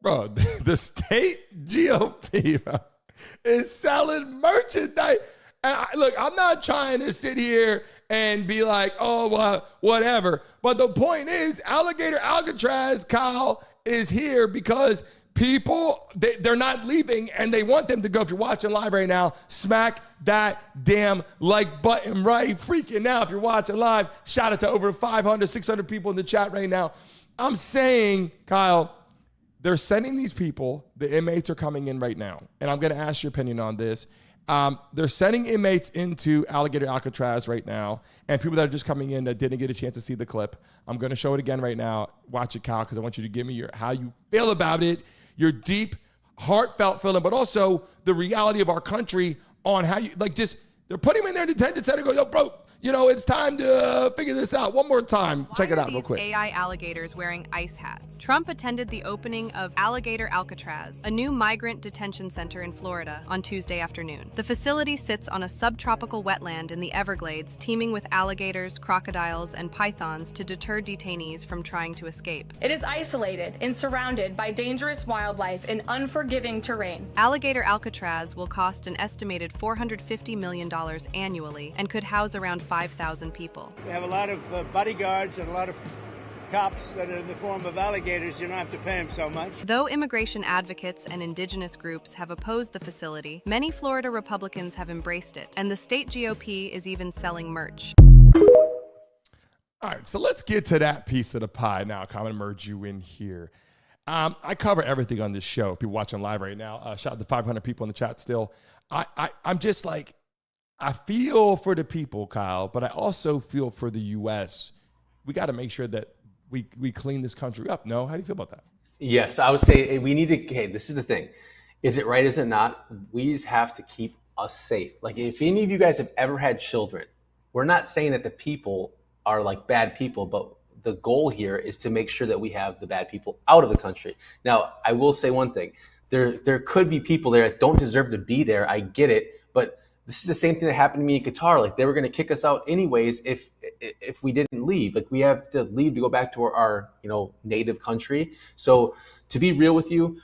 Bro, the state GOP is selling merchandise. And look, I'm not trying to sit here and be like, oh, well, whatever. But the point is, Alligator Alcatraz, Kyle, is here because people, they're not leaving and they want them to go. If you're watching live right now, smack that damn like button right freaking now. If you're watching live, shout out to over 500, 600 people in the chat right now. I'm saying, Kyle, they're sending these people, the inmates are coming in right now. And I'm going to ask your opinion on this. They're sending inmates into Alligator Alcatraz right now, and people that are just coming in that didn't get a chance to see the clip. I'm going to show it again right now. Watch it, Kyle, because I want you to give me how you feel about it, your deep, heartfelt feeling, but also the reality of our country on how you, they're putting him in their detention center and go, yo, bro, it's time to figure this out. One more time. Check it out real quick. AI alligators wearing ice hats. Trump attended the opening of Alligator Alcatraz, a new migrant detention center in Florida, on Tuesday afternoon. The facility sits on a subtropical wetland in the Everglades, teeming with alligators, crocodiles, and pythons to deter detainees from trying to escape. It is isolated and surrounded by dangerous wildlife and unforgiving terrain. Alligator Alcatraz will cost an estimated $450 million annually and could house around 5,000 people. We have a lot of bodyguards and a lot of cops that are in the form of alligators. You don't have to pay them so much. Though immigration advocates and indigenous groups have opposed the facility, many Florida Republicans have embraced it, and the state GOP is even selling merch. All right, so let's get to that piece of the pie now. I'm going to merge you in here. I cover everything on this show. People watching live right now. Shout out to 500 people in the chat still. I'm just like, I feel for the people, Kyle, but I also feel for the U.S. We got to make sure that we clean this country up. No? How do you feel about that? Yes, I would say we need to, this is the thing. Is it right? Is it not? We just have to keep us safe. Like, if any of you guys have ever had children, we're not saying that the people are like bad people, but the goal here is to make sure that we have the bad people out of the country. Now, I will say one thing. There could be people there that don't deserve to be there. I get it, but this is the same thing that happened to me in Qatar. Like, they were going to kick us out anyways if we didn't leave. Like, we have to leave to go back to our native country. So to be real with you,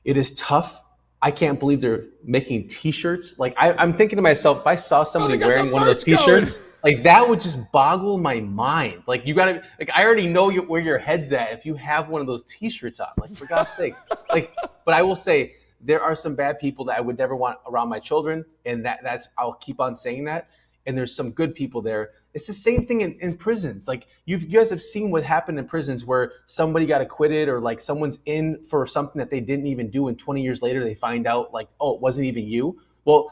it is tough. I can't believe they're making T-shirts. Like, I'm thinking to myself, if I saw somebody wearing one of those T-shirts, like, that would just boggle my mind. Like, you gotta, like, I already know where your head's at if you have one of those T-shirts on. Like, for God's sakes. Like, but I will say, there are some bad people that I would never want around my children, and that's I'll keep on saying that. and there's some good people there. It's the same thing in prisons. Like you guys have seen what happened in prisons where somebody got acquitted, or like someone's in for something that they didn't even do, and 20 years later they find out like, oh, it wasn't even you. Well,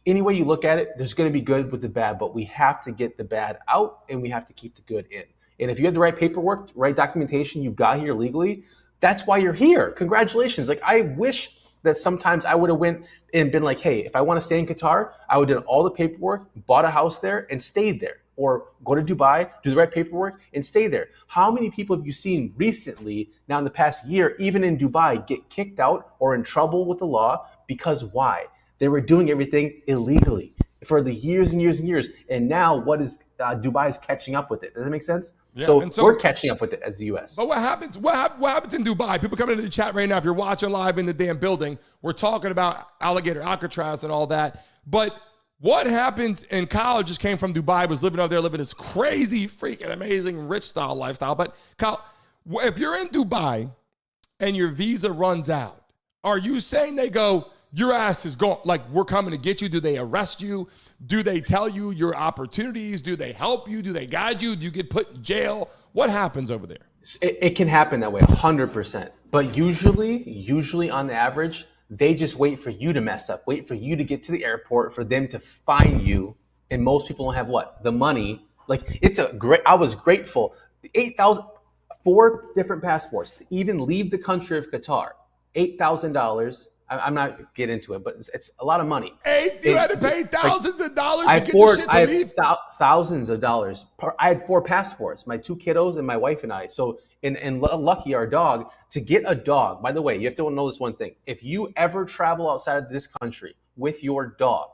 any way you look at it, there's going to be good with the bad, but we have to get the bad out and we have to keep the good in. And if you have the right paperwork, right documentation, you got here legally, that's why you're here. Congratulations. Like I wish that sometimes I would have went and been like, hey, if I want to stay in Qatar, I would have done all the paperwork, bought a house there and stayed there, or go to Dubai, do the right paperwork and stay there. How many people have you seen recently, now in the past year, even in Dubai, get kicked out or in trouble with the law? Because why? They were doing everything illegally for the years and years and years. And now what is Dubai is catching up with it. Does that make sense? Yeah, so we're catching up with it as the U.S. But what happens in Dubai? People coming into the chat right now, if you're watching live in the damn building, we're talking about alligator Alcatraz and all that. But what happens, and Kyle just came from Dubai, was living over there, living this crazy, freaking amazing, rich style lifestyle. But Kyle, if you're in Dubai and your visa runs out, are you saying they go, your ass is gone, like we're coming to get you? Do they arrest you? Do they tell you your opportunities? Do they help you? Do they guide you? Do you get put in jail? What happens over there? It can happen that way, 100%. But usually on the average, they just wait for you to mess up, wait for you to get to the airport, for them to find you. And most people don't have what? The money. Like I was grateful. 8,000, 4 different passports to even leave the country of Qatar. $8,000. I'm not getting into it, but it's a lot of money. You had to pay thousands of dollars to get the shit to leave? Thousands of dollars. I had 4 passports, my 2 kiddos and my wife and I. So, and lucky our dog, to get a dog. By the way, you have to know this one thing. If you ever travel outside of this country with your dog,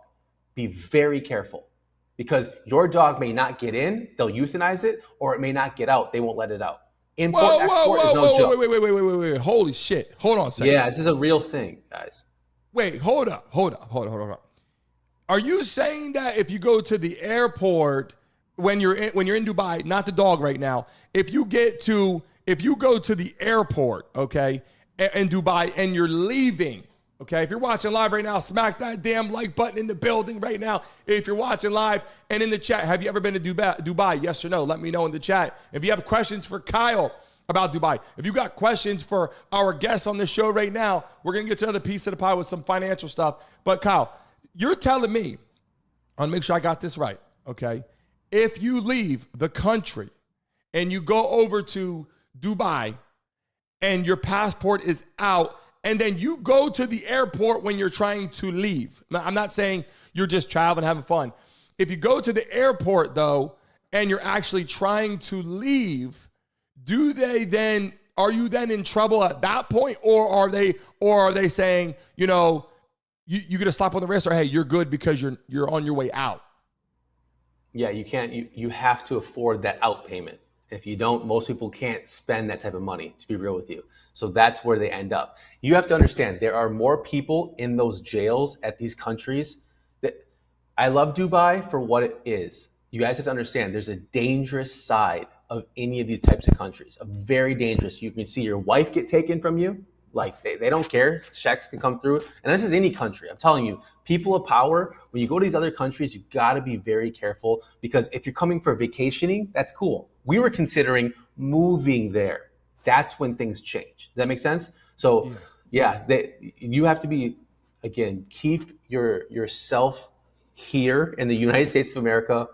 be very careful, because your dog may not get in, they'll euthanize it, or it may not get out. They won't let it out. Import, export is no joke. Wait. Holy shit. Hold on a second. Yeah, this is a real thing, guys. Wait, hold up. Are you saying that if you go to the airport when you're in Dubai, not the dog right now, if you go to the airport, okay, in Dubai and you're leaving, okay, if you're watching live right now, smack that damn like button in the building right now. If you're watching live and in the chat, have you ever been to Dubai? Yes or no? Let me know in the chat. If you have questions for Kyle about Dubai, if you got questions for our guests on this show right now, we're going to get to another piece of the pie with some financial stuff. But Kyle, you're telling me, I want to make sure I got this right, okay? If you leave the country and you go over to Dubai and your passport is out, and then you go to the airport when you're trying to leave. Now, I'm not saying you're just traveling, having fun. If you go to the airport, though, and you're actually trying to leave, are you then in trouble at that point? Or are they saying, you get a slap on the wrist, or hey, you're good because you're on your way out? Yeah, you can't, you have to afford that out payment. If you don't, most people can't spend that type of money, to be real with you. So that's where they end up. You have to understand, there are more people in those jails at these countries. I love Dubai for what it is. You guys have to understand, there's a dangerous side of any of these types of countries. A very dangerous. You can see your wife get taken from you. Like they don't care. Checks can come through. And this is any country. I'm telling you, people of power, when you go to these other countries, you got to be very careful, because if you're coming for vacationing, that's cool. We were considering moving there. That's when things change. Does that make sense? So you have to be, again, keep yourself here in the United States of America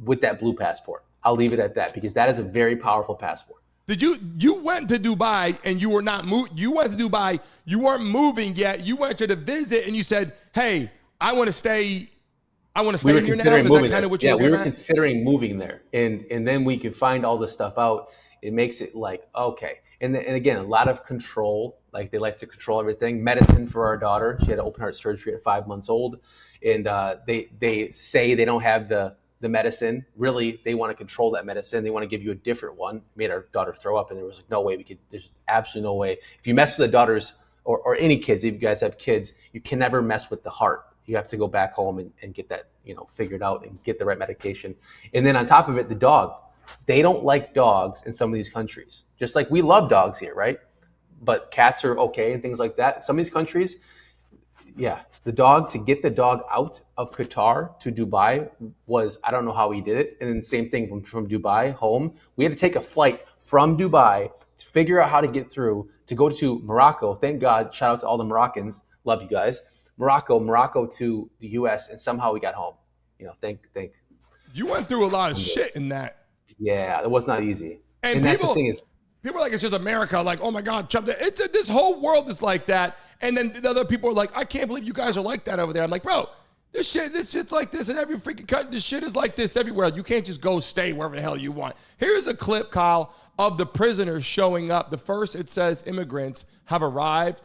with that blue passport. I'll leave it at that, because that is a very powerful passport. Did you went to Dubai and you were not you went to Dubai, you weren't moving yet. You went to the visit and you said, "Hey, I want to stay here now." Is that kind of what you were we were considering moving there, and then we could find all this stuff out. It makes it like, okay. And again, a lot of control, like they like to control everything. Medicine for our daughter. She had open heart surgery at 5 months old. And they say they don't have the medicine. Really, they want to control that medicine. They want to give you a different one. Made our daughter throw up, and there was like, no way there's absolutely no way. If you mess with the daughters or any kids, if you guys have kids, you can never mess with the heart. You have to go back home and get that, figured out and get the right medication. And then on top of it, the dog. They don't like dogs in some of these countries. Just like we love dogs here, right? But cats are okay and things like that. Some of these countries, Yeah, to get the dog out of Qatar to Dubai was, I don't know how he did it. And then same thing from Dubai home. We had to take a flight from Dubai to figure out how to get through, to go to Morocco. Thank God, shout out to all the Moroccans. Love you guys. Morocco to the US, and somehow we got home. Thank. You went through a lot of shit in that. Yeah, it was not easy. And that's the thing is, people are like, it's just America. Like, oh my God, Trump. This whole world is like that. And then the other people are like, I can't believe you guys are like that over there. I'm like, bro, this shit's like this in every freaking country. This shit is like this everywhere. You can't just go stay wherever the hell you want. Here's a clip, Kyle, of the prisoners showing up. The first, it says immigrants have arrived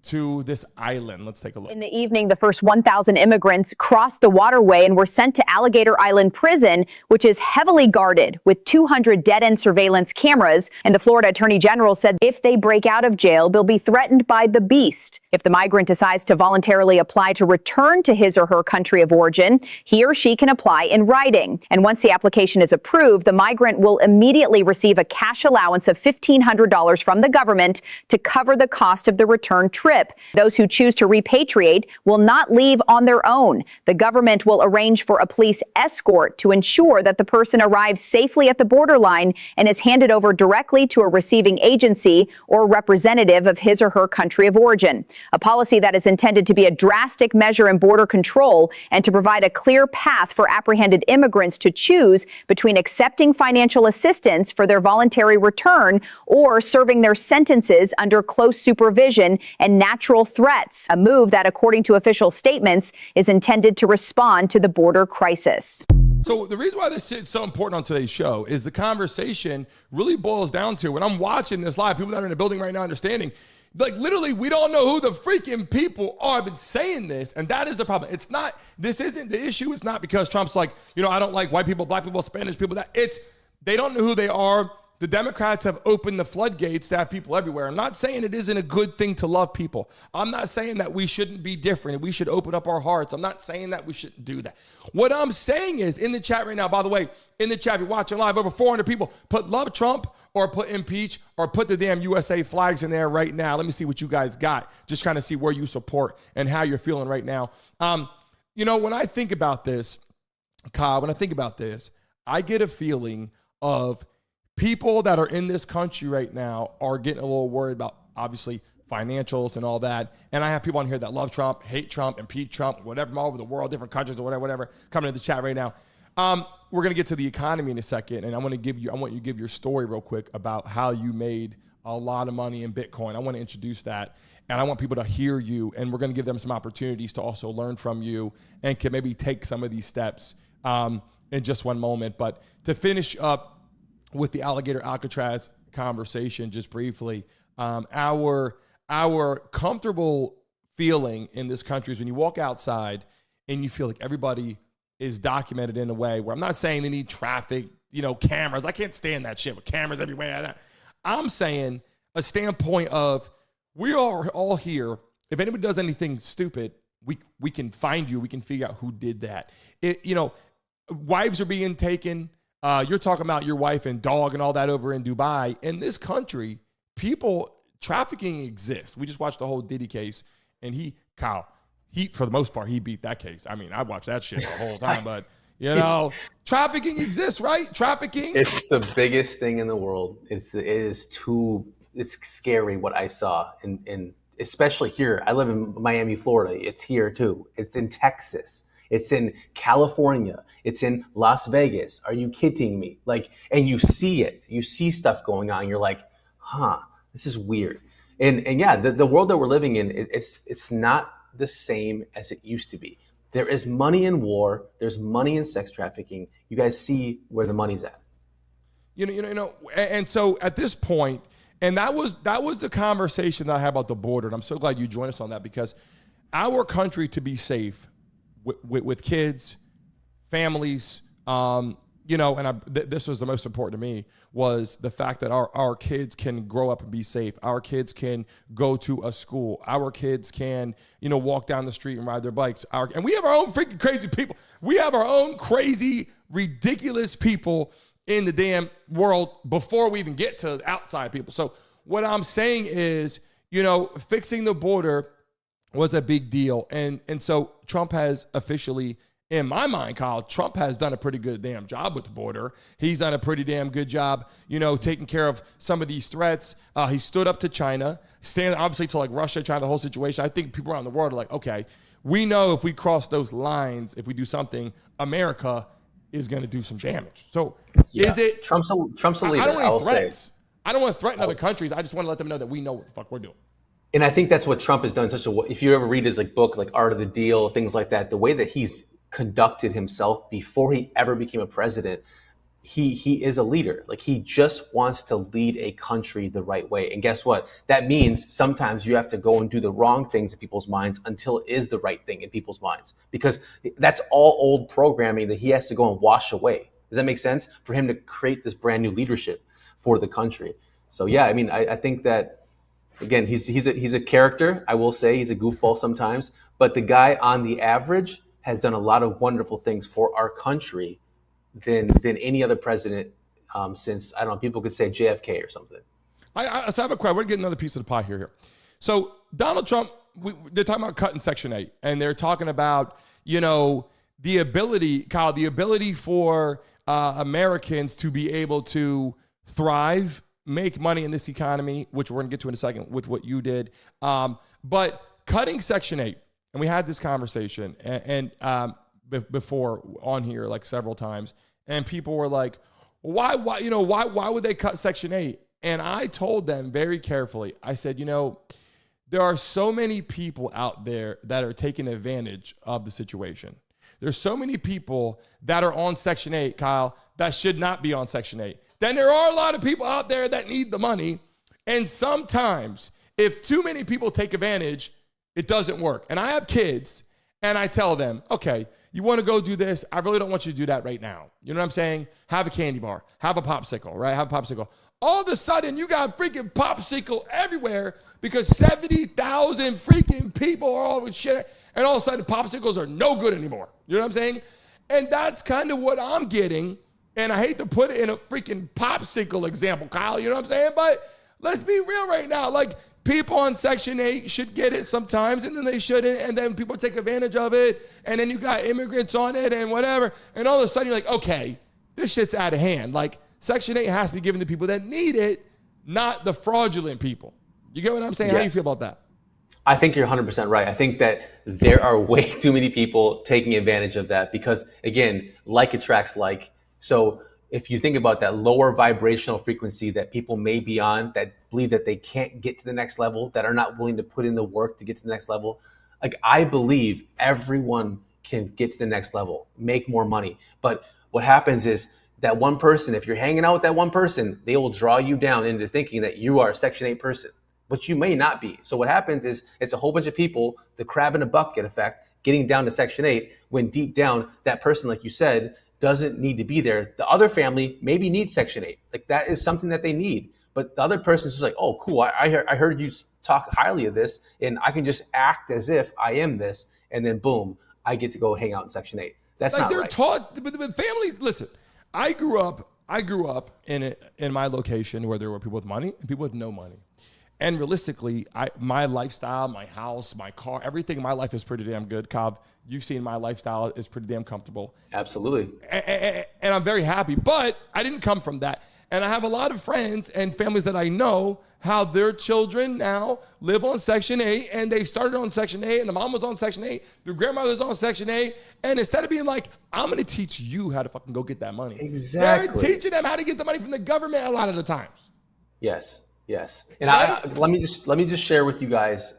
to this island. Let's take a look. In the evening, the first 1,000 immigrants crossed the waterway and were sent to Alligator Island Prison, which is heavily guarded with 200 dead-end surveillance cameras. And the Florida Attorney General said if they break out of jail, they'll be threatened by the beast. If the migrant decides to voluntarily apply to return to his or her country of origin, he or she can apply in writing. And once the application is approved, the migrant will immediately receive a cash allowance of $1,500 from the government to cover the cost of the return trip. Those who choose to repatriate will not leave on their own. The government will arrange for a police escort to ensure that the person arrives safely at the borderline and is handed over directly to a receiving agency or representative of his or her country of origin. A policy that is intended to be a drastic measure in border control and to provide a clear path for apprehended immigrants to choose between accepting financial assistance for their voluntary return or serving their sentences under close supervision and natural threats, a move that, according to official statements, is intended to respond to the border crisis. So the reason why this shit's so important on today's show is the conversation really boils down to, when I'm watching this live, people that are in the building right now understanding, like literally we don't know who the freaking people are. I've been saying this, and that is the problem. This isn't the issue. It's not because Trump's like, I don't like white people, black people, Spanish people. They don't know who they are. The Democrats have opened the floodgates to have people everywhere. I'm not saying it isn't a good thing to love people. I'm not saying that we shouldn't be different and we should open up our hearts. I'm not saying that we shouldn't do that. What I'm saying is, in the chat right now, by the way, in the chat, if you're watching live, over 400 people, put love Trump or put impeach or put the damn USA flags in there right now. Let me see what you guys got. Just kind of see where you support and how you're feeling right now. When I think about this, Kyle, I get a feeling of people that are in this country right now are getting a little worried about, obviously, financials and all that. And I have people on here that love Trump, hate Trump, impeach Trump, whatever, from all over the world, different countries or whatever, coming into the chat right now. We're going to get to the economy in a second, and I want you to give your story real quick about how you made a lot of money in Bitcoin. I want to introduce that, and I want people to hear you, and we're going to give them some opportunities to also learn from you and can maybe take some of these steps in just one moment. But to finish up with the Alligator Alcatraz conversation, just briefly, our comfortable feeling in this country is when you walk outside and you feel like everybody is documented in a way where, I'm not saying they need traffic, cameras. I can't stand that shit with cameras everywhere. I'm saying a standpoint of, we are all here. If anybody does anything stupid, we can find you. We can figure out who did that. Wives are being taken. You're talking about your wife and dog and all that over in Dubai. In this country, trafficking exists. We just watched the whole Diddy case, and Kyle, for the most part, he beat that case. I mean, I watched that shit the whole time, but trafficking exists, right? Trafficking. It's the biggest thing in the world. It's scary what I saw, and especially here. I live in Miami, Florida. It's here too. It's in Texas. It's in California. It's in Las Vegas. Are you kidding me? And you see it. You see stuff going on. You're like, this is weird. And yeah, the world that we're living in, it's not the same as it used to be. There is money in war. There's money in sex trafficking. You guys see where the money's at. And so at this point, and that was the conversation that I had about the border. And I'm so glad you joined us on that, because our country, to be safe with kids, families, this was the most important to me, was the fact that our kids can grow up and be safe. Our kids can go to a school. Our kids can, walk down the street and ride their bikes. And we have our own freaking crazy people. We have our own crazy, ridiculous people in the damn world before we even get to outside people. So what I'm saying is, fixing the border was a big deal. And so Trump has officially, in my mind, Kyle, Trump has done a pretty good damn job with the border. He's done a pretty damn good job, taking care of some of these threats. He stood up to China, standing obviously to like Russia, China, the whole situation. I think people around the world are like, okay, we know if we cross those lines, if we do something, America is going to do some damage. So is it Trump's a leader? I don't want I don't want to threaten other countries. I just want to let them know that we know what the fuck we're doing. And I think that's what Trump has done. If you ever read his book, like Art of the Deal, things like that, the way that he's conducted himself before he ever became a president, he is a leader. Like, he just wants to lead a country the right way. And guess what? That means sometimes you have to go and do the wrong things in people's minds until it is the right thing in people's minds, because that's all old programming that he has to go and wash away. Does that make sense? For him to create this brand new leadership for the country. So yeah, I mean, I think that, again, he's a character. I will say he's a goofball sometimes, but the guy on the average has done a lot of wonderful things for our country than any other president since, I don't know, people could say JFK or something. So I have a question. We're getting another piece of the pie here. So Donald Trump, they're talking about cutting Section 8, and they're talking about, the ability, Kyle, for Americans to be able to thrive, make money in this economy, which we're going to get to in a second with what you did. But cutting Section 8, and we had this conversation and before on here like several times, and people were like, why would they cut Section 8? And I told them very carefully, I said, there are so many people out there that are taking advantage of the situation. There's so many people that are on Section 8, Kyle, that should not be on Section 8. Then there are a lot of people out there that need the money. And sometimes if too many people take advantage, it doesn't work. And I have kids, and I tell them, okay, you want to go do this? I really don't want you to do that right now. You know what I'm saying? Have a candy bar, have a popsicle, right? Have a popsicle. All of a sudden, you got freaking popsicle everywhere because 70,000 freaking people are all with shit. And all of a sudden, popsicles are no good anymore. You know what I'm saying? And that's kind of what I'm getting. And I hate to put it in a freaking popsicle example, Kyle, you know what I'm saying? But let's be real right now. Like, people on Section 8 should get it sometimes, and then they shouldn't, and then people take advantage of it, and then you got immigrants on it and whatever, and all of a sudden you're like, okay, this shit's out of hand. Like, Section 8 has to be given to people that need it, not the fraudulent people. You get what I'm saying? Yes. How do you feel about that? I think you're 100% right. I think that there are way too many people taking advantage of that because, again, like attracts like. So if you think about that lower vibrational frequency that people may be on, that believe that they can't get to the next level, that are not willing to put in the work to get to the next level, like, I believe everyone can get to the next level, make more money. But what happens is that one person, if you're hanging out with that one person, they will draw you down into thinking that you are a Section 8 person, but you may not be. So what happens is it's a whole bunch of people, the crab in a bucket effect, getting down to Section 8, when deep down, that person, like you said, doesn't need to be there. The other family maybe needs Section 8. Like, that is something that they need. But the other person's just like, oh, cool, I heard you talk highly of this, and I can just act as if I am this, and then boom, I get to go hang out in Section 8. That's like, not they're right. Taught, but families, listen, I grew up in my location where there were people with money and people with no money. And realistically, my lifestyle, my house, my car, everything in my life is pretty damn good. Cobb, you've seen my lifestyle is pretty damn comfortable. Absolutely. And I'm very happy, but I didn't come from that. And I have a lot of friends and families that I know how their children now live on Section 8, and they started on Section 8, and the mom was on Section 8, their grandmother's on Section 8, and instead of being like, I'm going to teach you how to fucking go get that money. Exactly. They're teaching them how to get the money from the government a lot of the times. Yes. And right? let me just share with you guys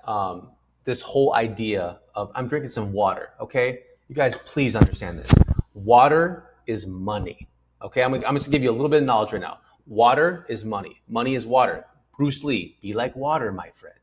this whole idea of, I'm drinking some water, okay? You guys, please understand this. Water is money, okay? I'm just gonna give you a little bit of knowledge right now. Water is money. Money is water. Bruce Lee, be like water, my friend.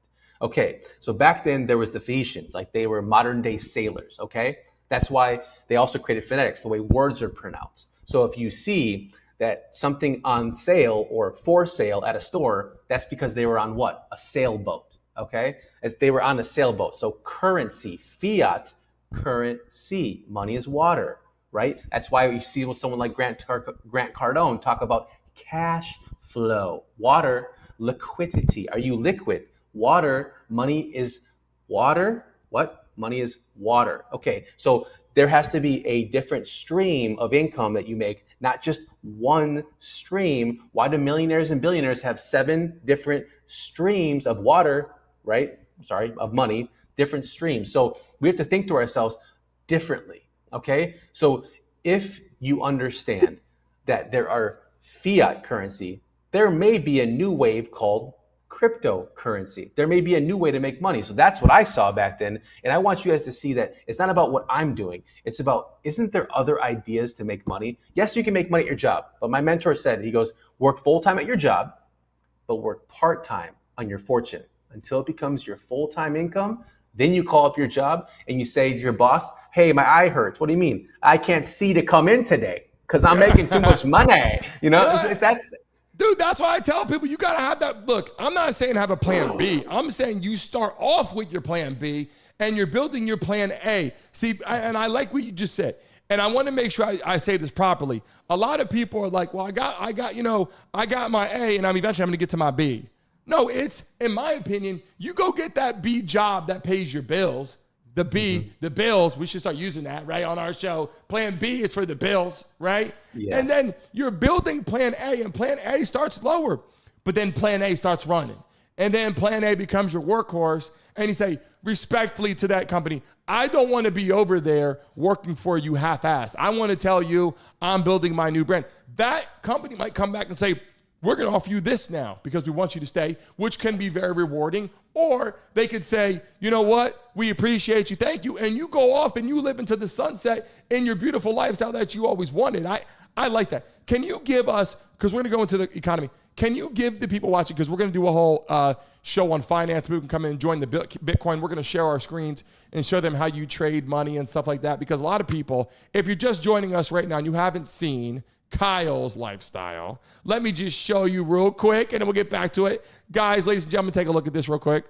Okay, so back then there was the Phoenicians, like they were modern day sailors, okay? That's why they also created phonetics, the way words are pronounced. So if you see that something on sale or for sale at a store, that's because they were on what? A sailboat, okay? If they were on a sailboat. So currency, fiat currency, money is water, right? That's why you see someone like Grant Cardone talk about cash flow. Water, liquidity. Are you liquid? Water, money is water, What? Money is water. Okay, so there has to be a different stream of income that you make, not just one stream. Why do millionaires and billionaires have 7 different streams of water, right? Sorry, of money, different streams. So we have to think to ourselves differently, okay? So if you understand that there are fiat currency, there may be a new wave called cryptocurrency. There may be a new way to make money. So that's what I saw back then. And I want you guys to see that it's not about what I'm doing. It's about, isn't there other ideas to make money? Yes, you can make money at your job. But my mentor said, he goes, work full-time at your job, but work part-time on your fortune until it becomes your full-time income. Then you call up your job and you say to your boss, hey, my eye hurts. What do you mean? I can't see to come in today because I'm making too much money. You know, Dude, that's why I tell people you got to have that. Look, I'm not saying have a plan B. I'm saying you start off with your plan B and you're building your plan A. See, and I like what you just said. And I want to make sure I say this properly. A lot of people are like, well, I got my A and I'm eventually going to get to my B. No, it's, in my opinion, you go get that B job that pays your bills. The B, the bills, we should start using that, right, on our show. Plan B is for the bills, right? Yes. And then you're building plan A, and plan A starts lower, but then plan A starts running. And then plan A becomes your workhorse, and you say, respectfully to that company, I don't want to be over there working for you half-assed. I want to tell you I'm building my new brand. That company might come back and say, we're going to offer you this now because we want you to stay, which can be very rewarding. Or they could say, you know what? We appreciate you. Thank you. And you go off and you live into the sunset in your beautiful lifestyle that you always wanted. I like that. Can you give us, because we're going to go into the economy, can you give the people watching, because we're going to do a whole show on finance. People can come in and join the Bitcoin. We're going to share our screens and show them how you trade money and stuff like that. Because a lot of people, if you're just joining us right now and you haven't seen Kyle's lifestyle, let me just show you real quick and then we'll get back to it. Guys, ladies and gentlemen, take a look at this real quick.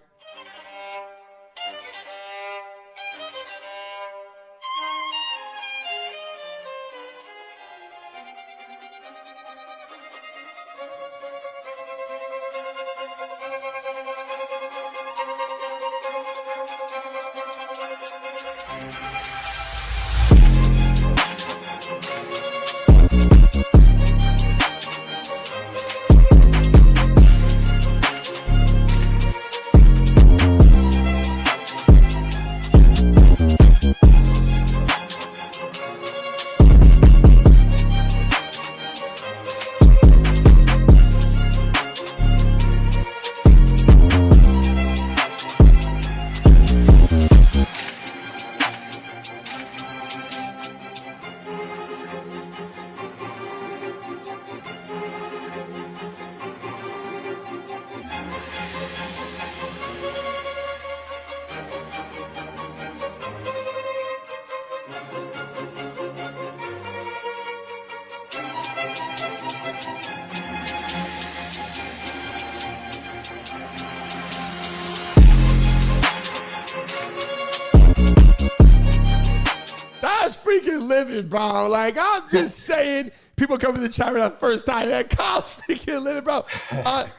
Living, bro. Like, I'm just saying, people come to the chat for the first time. That Kyle's freaking living, bro.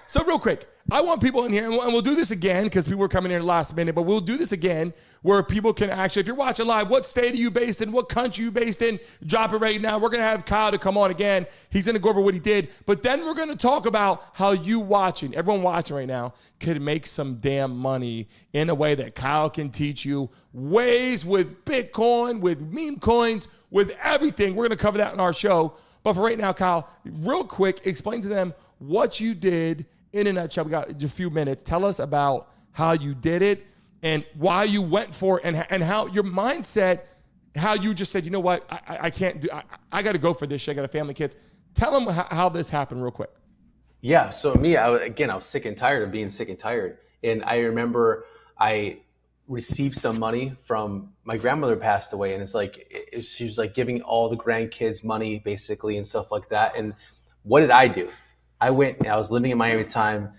So real quick, I want people in here, and we'll do this again because people were coming in last minute, but we'll do this again where people can actually, if you're watching live, what state are you based in? What country are you based in? Drop it right now. We're going to have Kyle to come on again. He's going to go over what he did, but then we're going to talk about how you watching, everyone watching right now, could make some damn money in a way that Kyle can teach you ways with Bitcoin, with meme coins, with everything. We're going to cover that in our show. But for right now, Kyle, real quick, explain to them what you did in a nutshell. We got a few minutes. Tell us about how you did it and why you went for it and how your mindset, how you just said, you know what, I can't do, I got to go for this shit. I got a family, kids. Tell them how this happened real quick. Yeah. So me, I was sick and tired of being sick and tired. And I remember I received some money from my grandmother passed away. And it's like, she was like giving all the grandkids money basically and stuff like that. And what did I do? I went and I was living in Miami at the time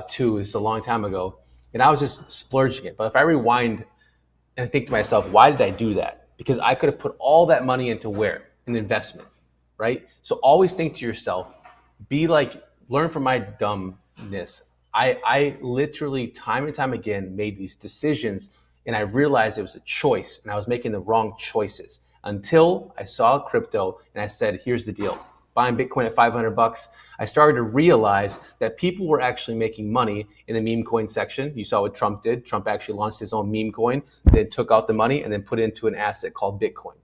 too. It's a long time ago. And I was just splurging it. But if I rewind and think to myself, why did I do that? Because I could have put all that money into where? An investment, right? So always think to yourself, learn from my dumbness. I literally time and time again made these decisions And I realized it was a choice, and I was making the wrong choices until I saw crypto and I said, here's the deal. Buying Bitcoin at $500, I started to realize that people were actually making money in the meme coin section. You saw what Trump did. Trump actually launched his own meme coin, then took out the money and then put it into an asset called Bitcoin.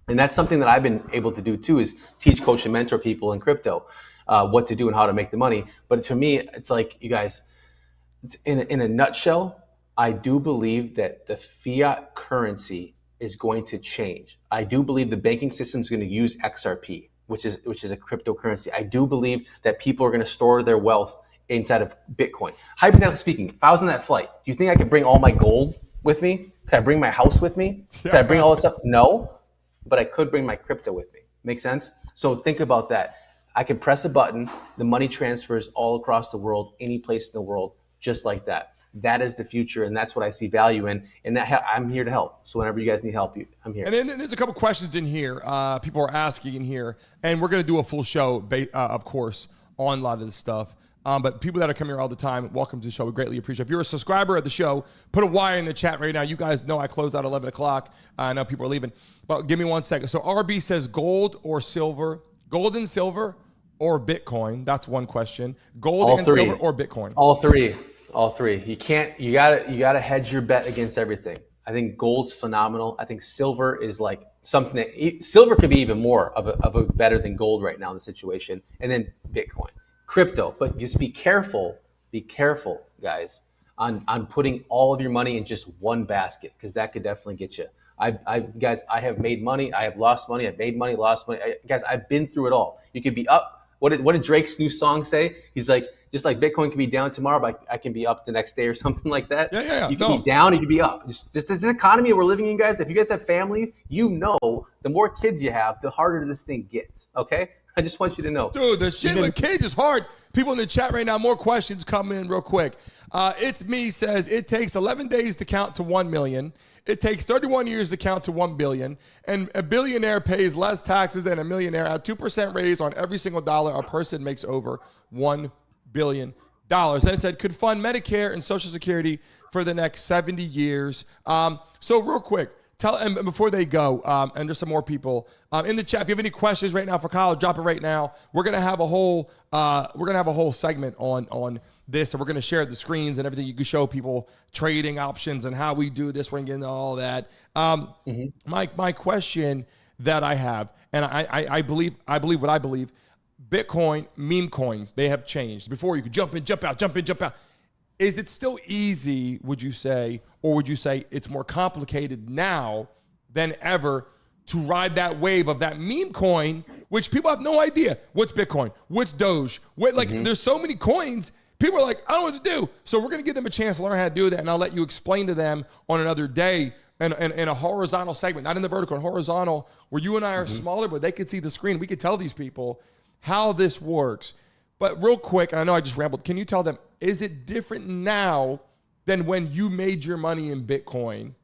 And that's something that I've been able to do too, is teach, coach, and mentor people in crypto what to do and how to make the money. But to me, it's like, you guys, it's in a nutshell, I do believe that the fiat currency is going to change. I do believe the banking system is going to use XRP, which is a cryptocurrency. I do believe that people are going to store their wealth inside of Bitcoin. Hypothetically speaking, if I was on that flight, do you think I could bring all my gold with me? Could I bring my house with me? Could I bring all this stuff? No, but I could bring my crypto with me. Make sense? So think about that. I can press a button, the money transfers all across the world, any place in the world, just like that. That is the future, and that's what I see value in. And that I'm here to help. So whenever you guys need help, I'm here. And then there's a couple questions in here. People are asking in here, and we're going to do a full show, of course, on a lot of this stuff. But people that are coming here all the time, welcome to the show. We greatly appreciate it. If you're a subscriber of the show, put a Y in the chat right now. You guys know I close out 11 o'clock. I know people are leaving. But give me 1 second. So RB says gold or silver. Gold and silver or Bitcoin. That's one question. Gold all and three. silver or Bitcoin. All three. You gotta hedge your bet against everything. I think gold's phenomenal. I think silver is like something that silver could be even more of a better than gold right now in the situation. And then Bitcoin, crypto. But just be careful, guys, on putting all of your money in just one basket, because that could definitely get you. Guys, I have made money. I have lost money. I've made money, lost money. Guys, I've been through it all. You could be up. What did Drake's new song say? He's like, just like Bitcoin can be down tomorrow, but I can be up the next day or something like that. Yeah. You can be down, you can be up. Just this economy we're living in, guys, if you guys have family, you know the more kids you have, the harder this thing gets, okay? I just want you to know. Dude, the shit with kids is hard. People in the chat right now, more questions coming in real quick. It's Me says, it takes 11 days to count to 1 million. It takes 31 years to count to 1 billion. And a billionaire pays less taxes than a millionaire. A 2% raise on every single dollar a person makes over $1 billion. And it said could fund Medicare and Social Security for the next 70 years. So real quick, and before they go, and there's some more people in the chat. If you have any questions right now for Kyle, drop it right now. We're gonna have a whole segment on this, and we're gonna share the screens and everything. You can show people trading options and how we do this. We're gonna get into all that. My question that I have, and I believe what I believe. Bitcoin, meme coins, they have changed. Before you could jump in, jump out, jump in, jump out. Is it still easy, would you say, or would you say it's more complicated now than ever to ride that wave of that meme coin, which people have no idea what's Bitcoin, what's Doge, there's so many coins. People are like, I don't know what to do. So we're going to give them a chance to learn how to do that, and I'll let you explain to them on another day in a horizontal segment, not in the vertical, in horizontal, where you and I are smaller, but they could see the screen. We could tell these people how this works. But real quick, and I know I just rambled, can you tell them, is it different now than when you made your money in Bitcoin?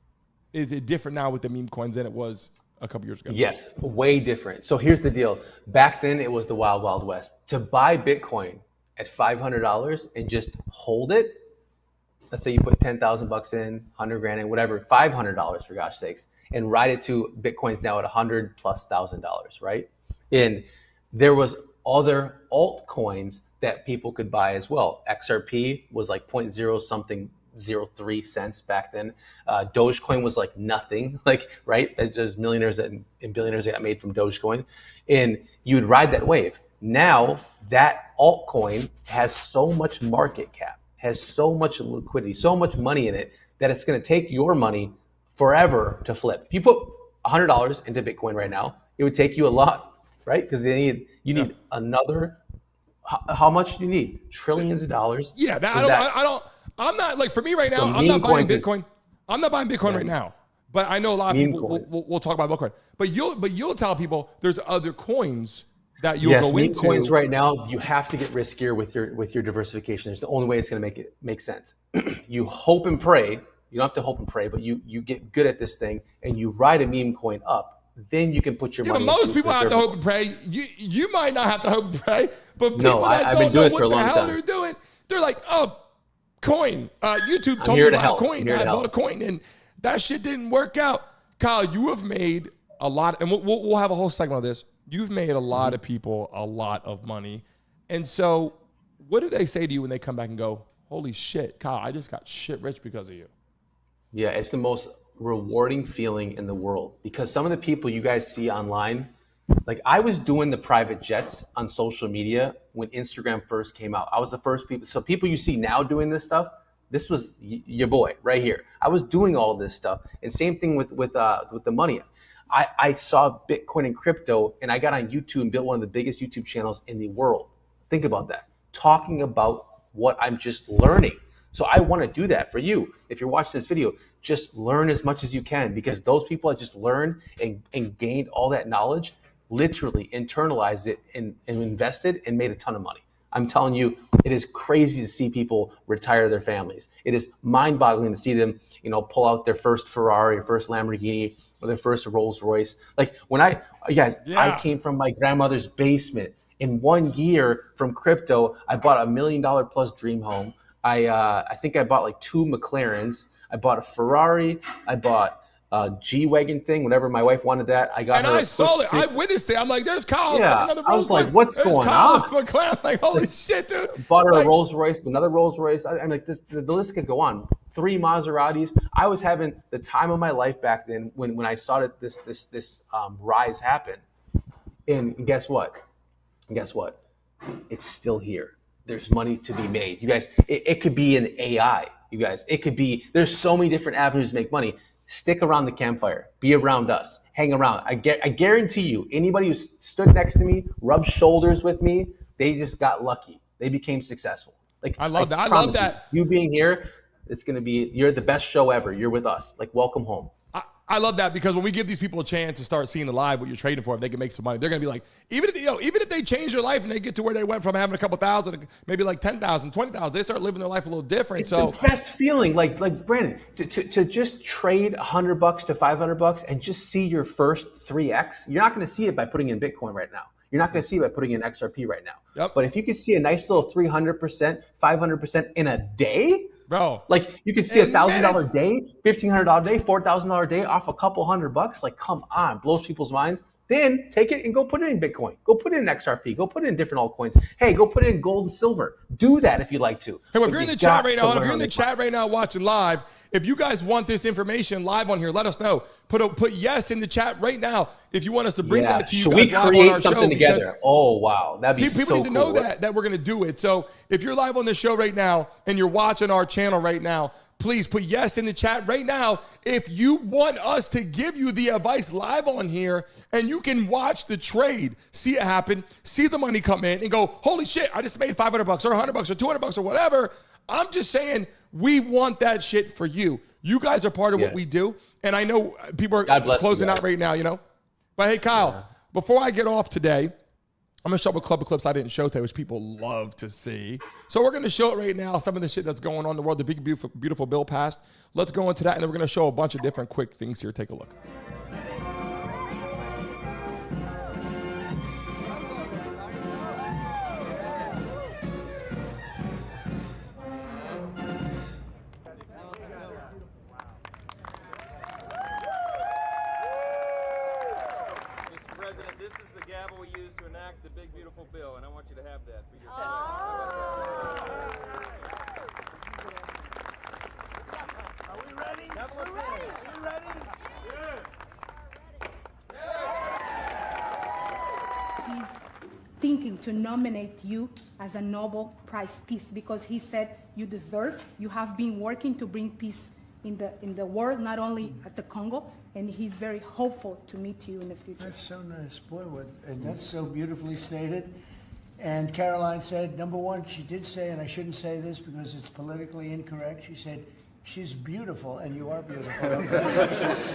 Is it different now with the meme coins than it was a couple years ago? Yes, way different. So here's the deal. Back then, it was the wild, wild west. To buy Bitcoin at $500 and just hold it, let's say you put 10,000 bucks in, 100 grand in, whatever, $500 for gosh sakes, and ride it to Bitcoin's now at $100,000+, right? And there was other altcoins that people could buy as well. XRP was like 0.0 something 03 cents back then. Dogecoin was like nothing, right? There's millionaires and billionaires that got made from Dogecoin, and you would ride that wave. Now that altcoin has so much market cap, has so much liquidity, so much money in it that it's going to take your money forever to flip. If you put $100 into Bitcoin right now, it would take you a lot. Right? Because you need another. How much do you need? Trillions of dollars. Yeah, I'm not like, for me right now. I'm not buying Bitcoin. I'm not buying Bitcoin right now. But I know a lot of people will talk about Bitcoin. But you'll tell people there's other coins that you'll go into. Yes, meme coins right now. You have to get riskier with your diversification. It's the only way it's going to make sense. You hope and pray. You don't have to hope and pray, but you get good at this thing and you ride a meme coin up. Then you can put your money. But most people have to hope and pray. You might not have to hope and pray, but people I've been doing this for a long time. They're doing, they're like, oh, coin. YouTube told me about a coin. I bought a coin, and That shit didn't work out. Kyle, you have made a lot, and we'll have a whole segment of this. You've made a lot of people a lot of money. And so what do they say to you when they come back and go, holy shit, Kyle, I just got shit rich because of you? Yeah, it's the most rewarding feeling in the world, because some of the people you guys see online, like I was doing the private jets on social media when Instagram first came out. I was the first people. So people you see now doing this stuff, this was your boy right here. I was doing all this stuff. And same thing with the money. I saw Bitcoin and crypto, and I got on YouTube and built one of the biggest YouTube channels in the world. Think about that. Talking about what I'm just learning. So I want to do that for you. If you're watching this video, just learn as much as you can, because those people that just learned and gained all that knowledge, literally internalized it and invested and made a ton of money. I'm telling you, it is crazy to see people retire their families. It is mind-boggling to see them, pull out their first Ferrari, or first Lamborghini, or their first Rolls Royce. Like when I came from my grandmother's basement. In 1 year from crypto, I bought $1 million plus dream home. I think I bought like 2 McLarens. I bought a Ferrari. I bought a G-Wagon thing. Whenever my wife wanted that, I got and her. I saw it. I witnessed it. I'm like, there's Kyle. Yeah, another I was Rolls like, what's There's going Kyle on? McLaren. Like, holy shit, dude. Bought her a Rolls Royce, another Rolls Royce. I'm like, the list could go on. 3 Maseratis. I was having the time of my life back then when I saw this rise happen. And guess what? It's still here. There's money to be made. You guys, it could be an AI. You guys, it could be, there's so many different avenues to make money. Stick around the campfire. Be around us. Hang around. I guarantee you, anybody who stood next to me, rubbed shoulders with me, they just got lucky. They became successful. Like I love that. I love that. You being here, it's going to be, you're the best show ever. You're with us. Like, welcome home. I love that, because when we give these people a chance to start seeing the live what you're trading for, if they can make some money, they're going to be like, even if they change their life and they get to where they went from having a couple thousand, maybe like 10,000, 20,000, they start living their life a little different. It's the best feeling, like Brandon, to just trade $100 to $500 and just see your first 3x. You're not going to see it by putting in Bitcoin right now. You're not going to see it by putting in XRP right now. Yep. But if you can see a nice little 300%, 500% in a day, bro, like you could see $1,000 day, $1,500 day, $4,000 day off a couple $100. Like, come on, blows people's minds. Then take it and go put it in Bitcoin. Go put it in XRP. Go put it in different altcoins. Hey, go put it in gold and silver. Do that if you like to. Hey, if you're in the chat right now, if you're in the chat right now watching live, if you guys want this information live on here, let us know. Put yes in the chat right now if you want us to bring that to you. Should guys we live on create our something show, together? Oh, wow. That'd be so cool. People need to know that we're going to do it. So if you're live on the show right now and you're watching our channel right now, please put yes in the chat right now if you want us to give you the advice live on here, and you can watch the trade, see it happen, see the money come in and go, holy shit, I just made $500 or $100 or $200 or whatever. I'm just saying we want that shit for you. You guys are part of what we do. And I know people are closing out right now, But hey, Kyle, before I get off today, I'm going to show a couple of clips I didn't show today, which people love to see. So we're going to show it right now, some of the shit that's going on in the world, the big, beautiful bill passed. Let's go into that, and then we're going to show a bunch of different quick things here. Take a look. This is the gavel we use to enact the big, beautiful bill, and I want you to have that for your Are we ready? We're ready. Are you ready? Yeah. He's thinking to nominate you as a Nobel Prize Peace because he said you deserve. You have been working to bring peace in the world, not only at the Congo, and he's very hopeful to meet you in the future. That's so nice, boy, and that's so beautifully stated. And Caroline said, number one, she did say, and I shouldn't say this because it's politically incorrect, she said, she's beautiful, and you are beautiful.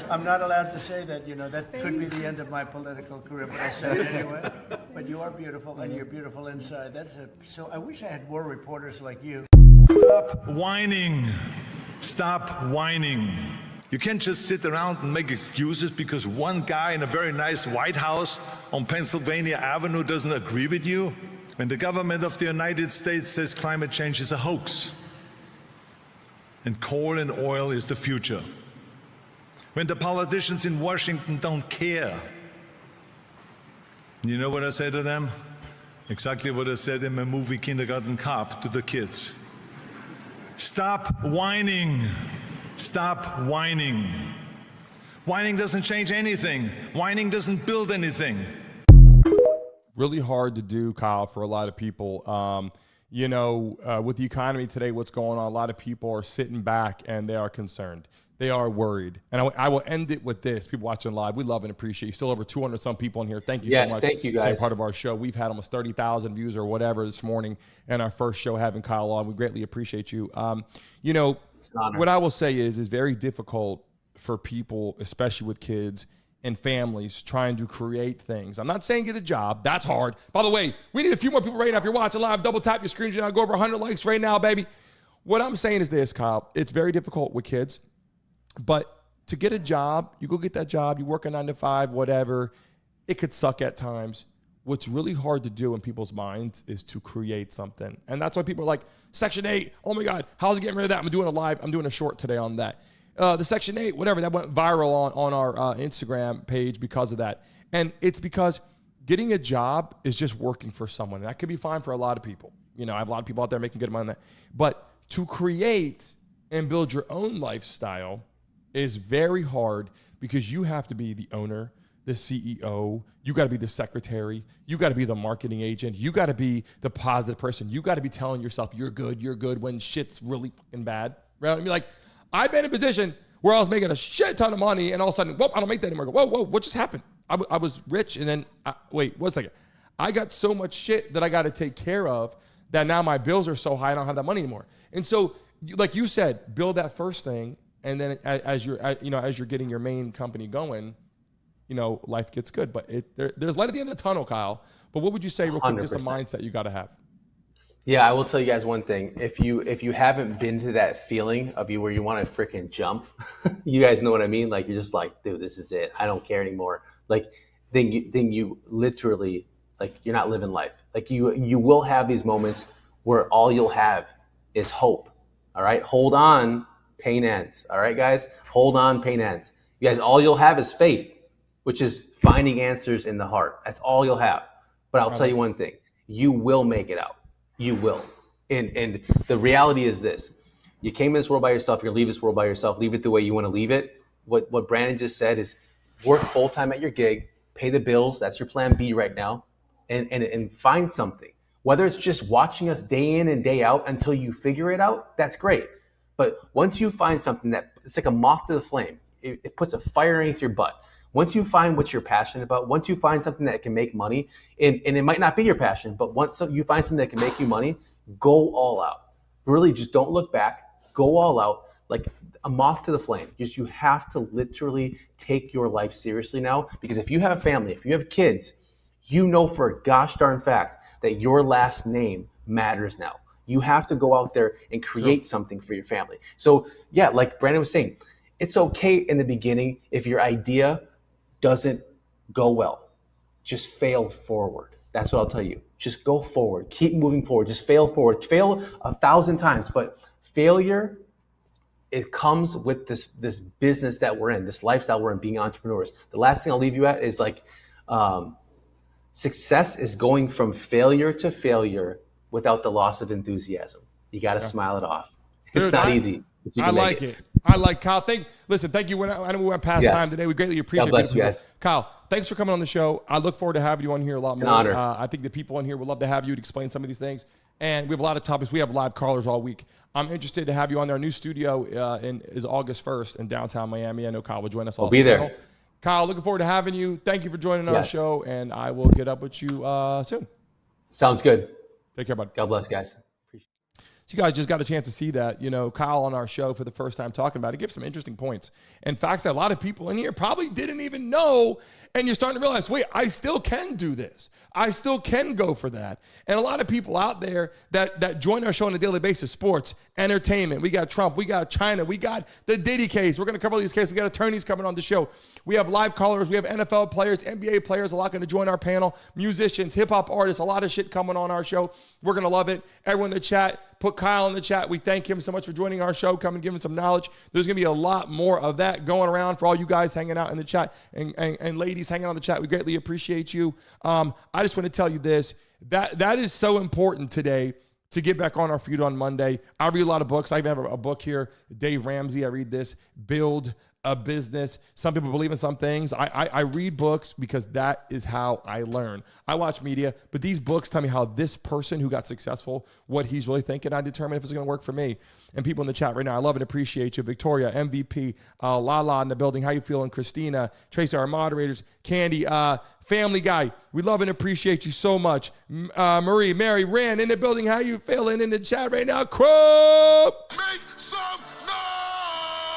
I'm not allowed to say that, that could be the end of my political career, but I said it anyway. But you are beautiful, and you're beautiful inside. So I wish I had more reporters like you. Stop whining. Stop whining. You can't just sit around and make excuses because one guy in a very nice White House on Pennsylvania Avenue doesn't agree with you. When the government of the United States says climate change is a hoax and coal and oil is the future. when the politicians in Washington don't care. You know what I say to them? Exactly what I said in my movie Kindergarten Cop to the kids. Stop whining. Stop whining. Whining doesn't change anything. Whining doesn't build anything. Really hard to do, Kyle, for a lot of people. With the economy today, what's going on, a lot of people are sitting back and they are concerned. They are worried. And I will end it with this. People watching live, we love and appreciate you. Still over 200 some people in here. Thank you so much. Yes, thank you, guys. Being part of our show. We've had almost 30,000 views or whatever this morning in our first show having Kyle on. We greatly appreciate you. It's an honor. What I will say is very difficult for people, especially with kids and families, trying to create things. I'm not saying get a job. That's hard. By the way, we need a few more people right now. If you're watching live, double tap your screen. Go over 100 likes right now, baby. What I'm saying is this, Kyle. It's very difficult with kids. But to get a job, you go get that job, you work a 9 to 5, whatever. It could suck at times. What's really hard to do in people's minds is to create something. And that's why people are like, Section 8, oh my God, how's it getting rid of that? I'm doing a short today on that. The Section 8, whatever, that went viral on our Instagram page because of that. And it's because getting a job is just working for someone. And that could be fine for a lot of people. I have a lot of people out there making good money on that. But to create and build your own lifestyle is very hard because you have to be the owner, the CEO. You got to be the secretary. You got to be the marketing agent. You got to be the positive person. You got to be telling yourself you're good when shit's really fucking bad. Right? I mean, like, I've been in a position where I was making a shit ton of money and all of a sudden, whoa, I don't make that anymore. Whoa, what just happened? I was rich and then, wait, 1 second. I got so much shit that I got to take care of that now my bills are so high I don't have that money anymore. And so, like you said, build that first thing. And then as you're getting your main company going, life gets good. But there's light at the end of the tunnel, Kyle. But what would you say real quick, 100%. just a mindset you got to have? Yeah, I will tell you guys one thing. If you haven't been to that feeling of where you want to freaking jump, you guys know what I mean? Like, you're just like, dude, this is it. I don't care anymore. Like, then you literally, like, you're not living life. Like, you will have these moments where all you'll have is hope. All right? Hold on. Pain ends. All right, guys? Hold on, pain ends. You guys, all you'll have is faith, which is finding answers in the heart. That's all you'll have. But I'll tell you one thing. You will make it out. You will. And the reality is this. You came in this world by yourself. You're going to leave this world by yourself. Leave it the way you want to leave it. What Brandon just said is work full-time at your gig, pay the bills. That's your plan B right now. And find something. Whether it's just watching us day in and day out until you figure it out, that's great. But once you find something that it's like a moth to the flame, it puts a fire underneath your butt. Once you find what you're passionate about, once you find something that can make money, and it might not be your passion, but once you find something that can make you money, go all out. Really, just don't look back. Go all out, like a moth to the flame. You have to literally take your life seriously now, because if you have a family, if you have kids, you know for a gosh darn fact that your last name matters now. You have to go out there and create something for your family. So yeah, like Brandon was saying, it's okay in the beginning if your idea doesn't go well. Just fail forward. That's what I'll tell you. Just go forward. Keep moving forward. Just fail forward. Fail 1,000 times. But failure, it comes with this business that we're in, this lifestyle we're in, being entrepreneurs. The last thing I'll leave you at is like, success is going from failure to failure without the loss of enthusiasm. You got to smile it off. It's not easy. I like it. I like Kyle. Thank you. I know we went past time today. We greatly appreciate it. God bless you guys. Kyle, thanks for coming on the show. I look forward to having you on here a lot more. It's an honor. I think the people on here would love to have you to explain some of these things. And we have a lot of topics. We have live callers all week. I'm interested to have you on there. Our new studio is August 1st in downtown Miami. I know Kyle will join us all. We'll be there. Kyle, looking forward to having you. Thank you for joining our show, and I will get up with you soon. Sounds good. Take care, bud. God bless, guys. So you guys just got a chance to see that, Kyle on our show for the first time talking about it. Gives some interesting points and facts that a lot of people in here probably didn't even know. And you're starting to realize, wait, I still can do this. I still can go for that. And a lot of people out there that join our show on a daily basis, sports, entertainment. We got Trump. We got China. We got the Diddy case. We're going to cover all these cases. We got attorneys coming on the show. We have live callers. We have NFL players, NBA players, a lot going to join our panel, musicians, hip-hop artists, a lot of shit coming on our show. We're going to love it. Everyone in the chat, Put Kyle in the chat. We thank him so much for joining our show. Come and give him some knowledge. There's going to be a lot more of that going around for all you guys hanging out in the chat and ladies hanging out in the chat. We greatly appreciate you. I just want to tell you this. That is so important today to get back on our feud on Monday. I read a lot of books. I even have a book here, Dave Ramsey. I read this, Build a Business. Some people believe in some things. I read books because that is how I learn. I watch media, but these books tell me how this person who got successful, what he's really thinking. I determine if it's going to work for me. And people in the chat right now, I love and appreciate you. Victoria, MVP, Lala in the building. How you feeling? Christina, Tracy, our moderators, Candy, Family Guy. We love and appreciate you so much. Marie, Mary, Rand in the building. How you feeling in the chat right now? Crop! Make some noise!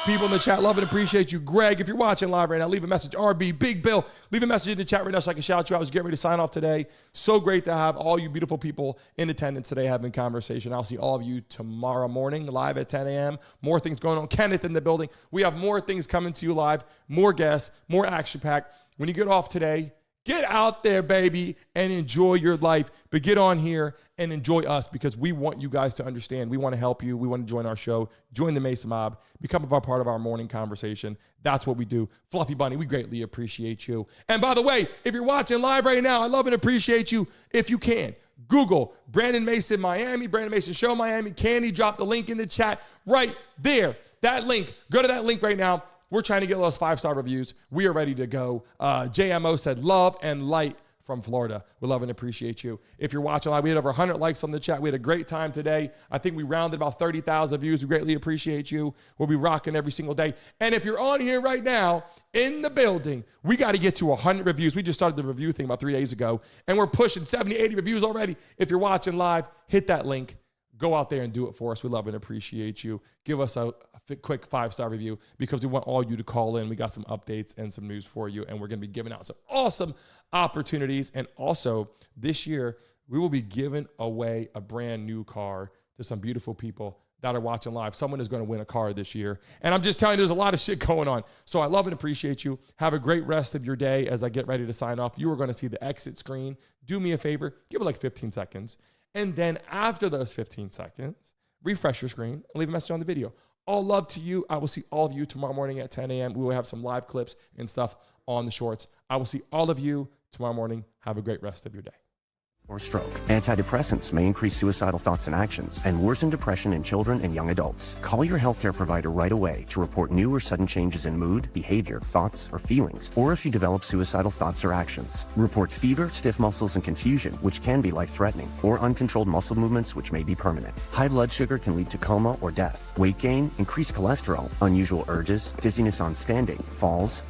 People in the chat, love and appreciate you. Greg, if you're watching live right now, leave a message. RB, Big Bill, leave a message in the chat right now so I can shout you out. I was getting ready to sign off today. So great to have all you beautiful people in attendance today having conversation. I'll see all of you tomorrow morning live at 10 a.m. More things going on. Kenneth in the building. We have more things coming to you live, more guests, more action-packed. When you get off today, get out there, baby, and enjoy your life. But get on here and enjoy us because we want you guys to understand. We want to help you. We want to join our show. Join the Mesa Mob. Become a part of our morning conversation. That's what we do. Fluffy Bunny, we greatly appreciate you. And by the way, if you're watching live right now, I love and appreciate you. If you can, Google Brandon Mason Miami, Brandon Mason Show Miami. Candy, drop the link in the chat right there. That link, go to that link right now. We're trying to get those 5-star reviews. We are ready to go. JMO said, love and light from Florida. We love and appreciate you. If you're watching live, we had over 100 likes on the chat. We had a great time today. I think we rounded about 30,000 views. We greatly appreciate you. We'll be rocking every single day. And if you're on here right now in the building, we got to get to 100 reviews. We just started the review thing about 3 days ago, and we're pushing 70, 80 reviews already. If you're watching live, hit that link. Go out there and do it for us. We love and appreciate you. Give us a quick 5-star review because we want all you to call in. We got some updates and some news for you, and we're going to be giving out some awesome opportunities. And also, this year, we will be giving away a brand new car to some beautiful people that are watching live. Someone is going to win a car this year. And I'm just telling you, there's a lot of shit going on. So I love and appreciate you. Have a great rest of your day as I get ready to sign off. You are going to see the exit screen. Do me a favor. Give it like 15 seconds. And then after those 15 seconds, refresh your screen and leave a message on the video. All love to you. I will see all of you tomorrow morning at 10 a.m. We will have some live clips and stuff on the shorts. I will see all of you tomorrow morning. Have a great rest of your day. Or stroke. Antidepressants may increase suicidal thoughts and actions and worsen depression in children and young adults. Call your healthcare provider right away to report new or sudden changes in mood, behavior, thoughts, or feelings, or if you develop suicidal thoughts or actions. Report fever, stiff muscles, and confusion, which can be life-threatening, or uncontrolled muscle movements, which may be permanent. High blood sugar can lead to coma or death. Weight gain, increased cholesterol, unusual urges, dizziness on standing, falls,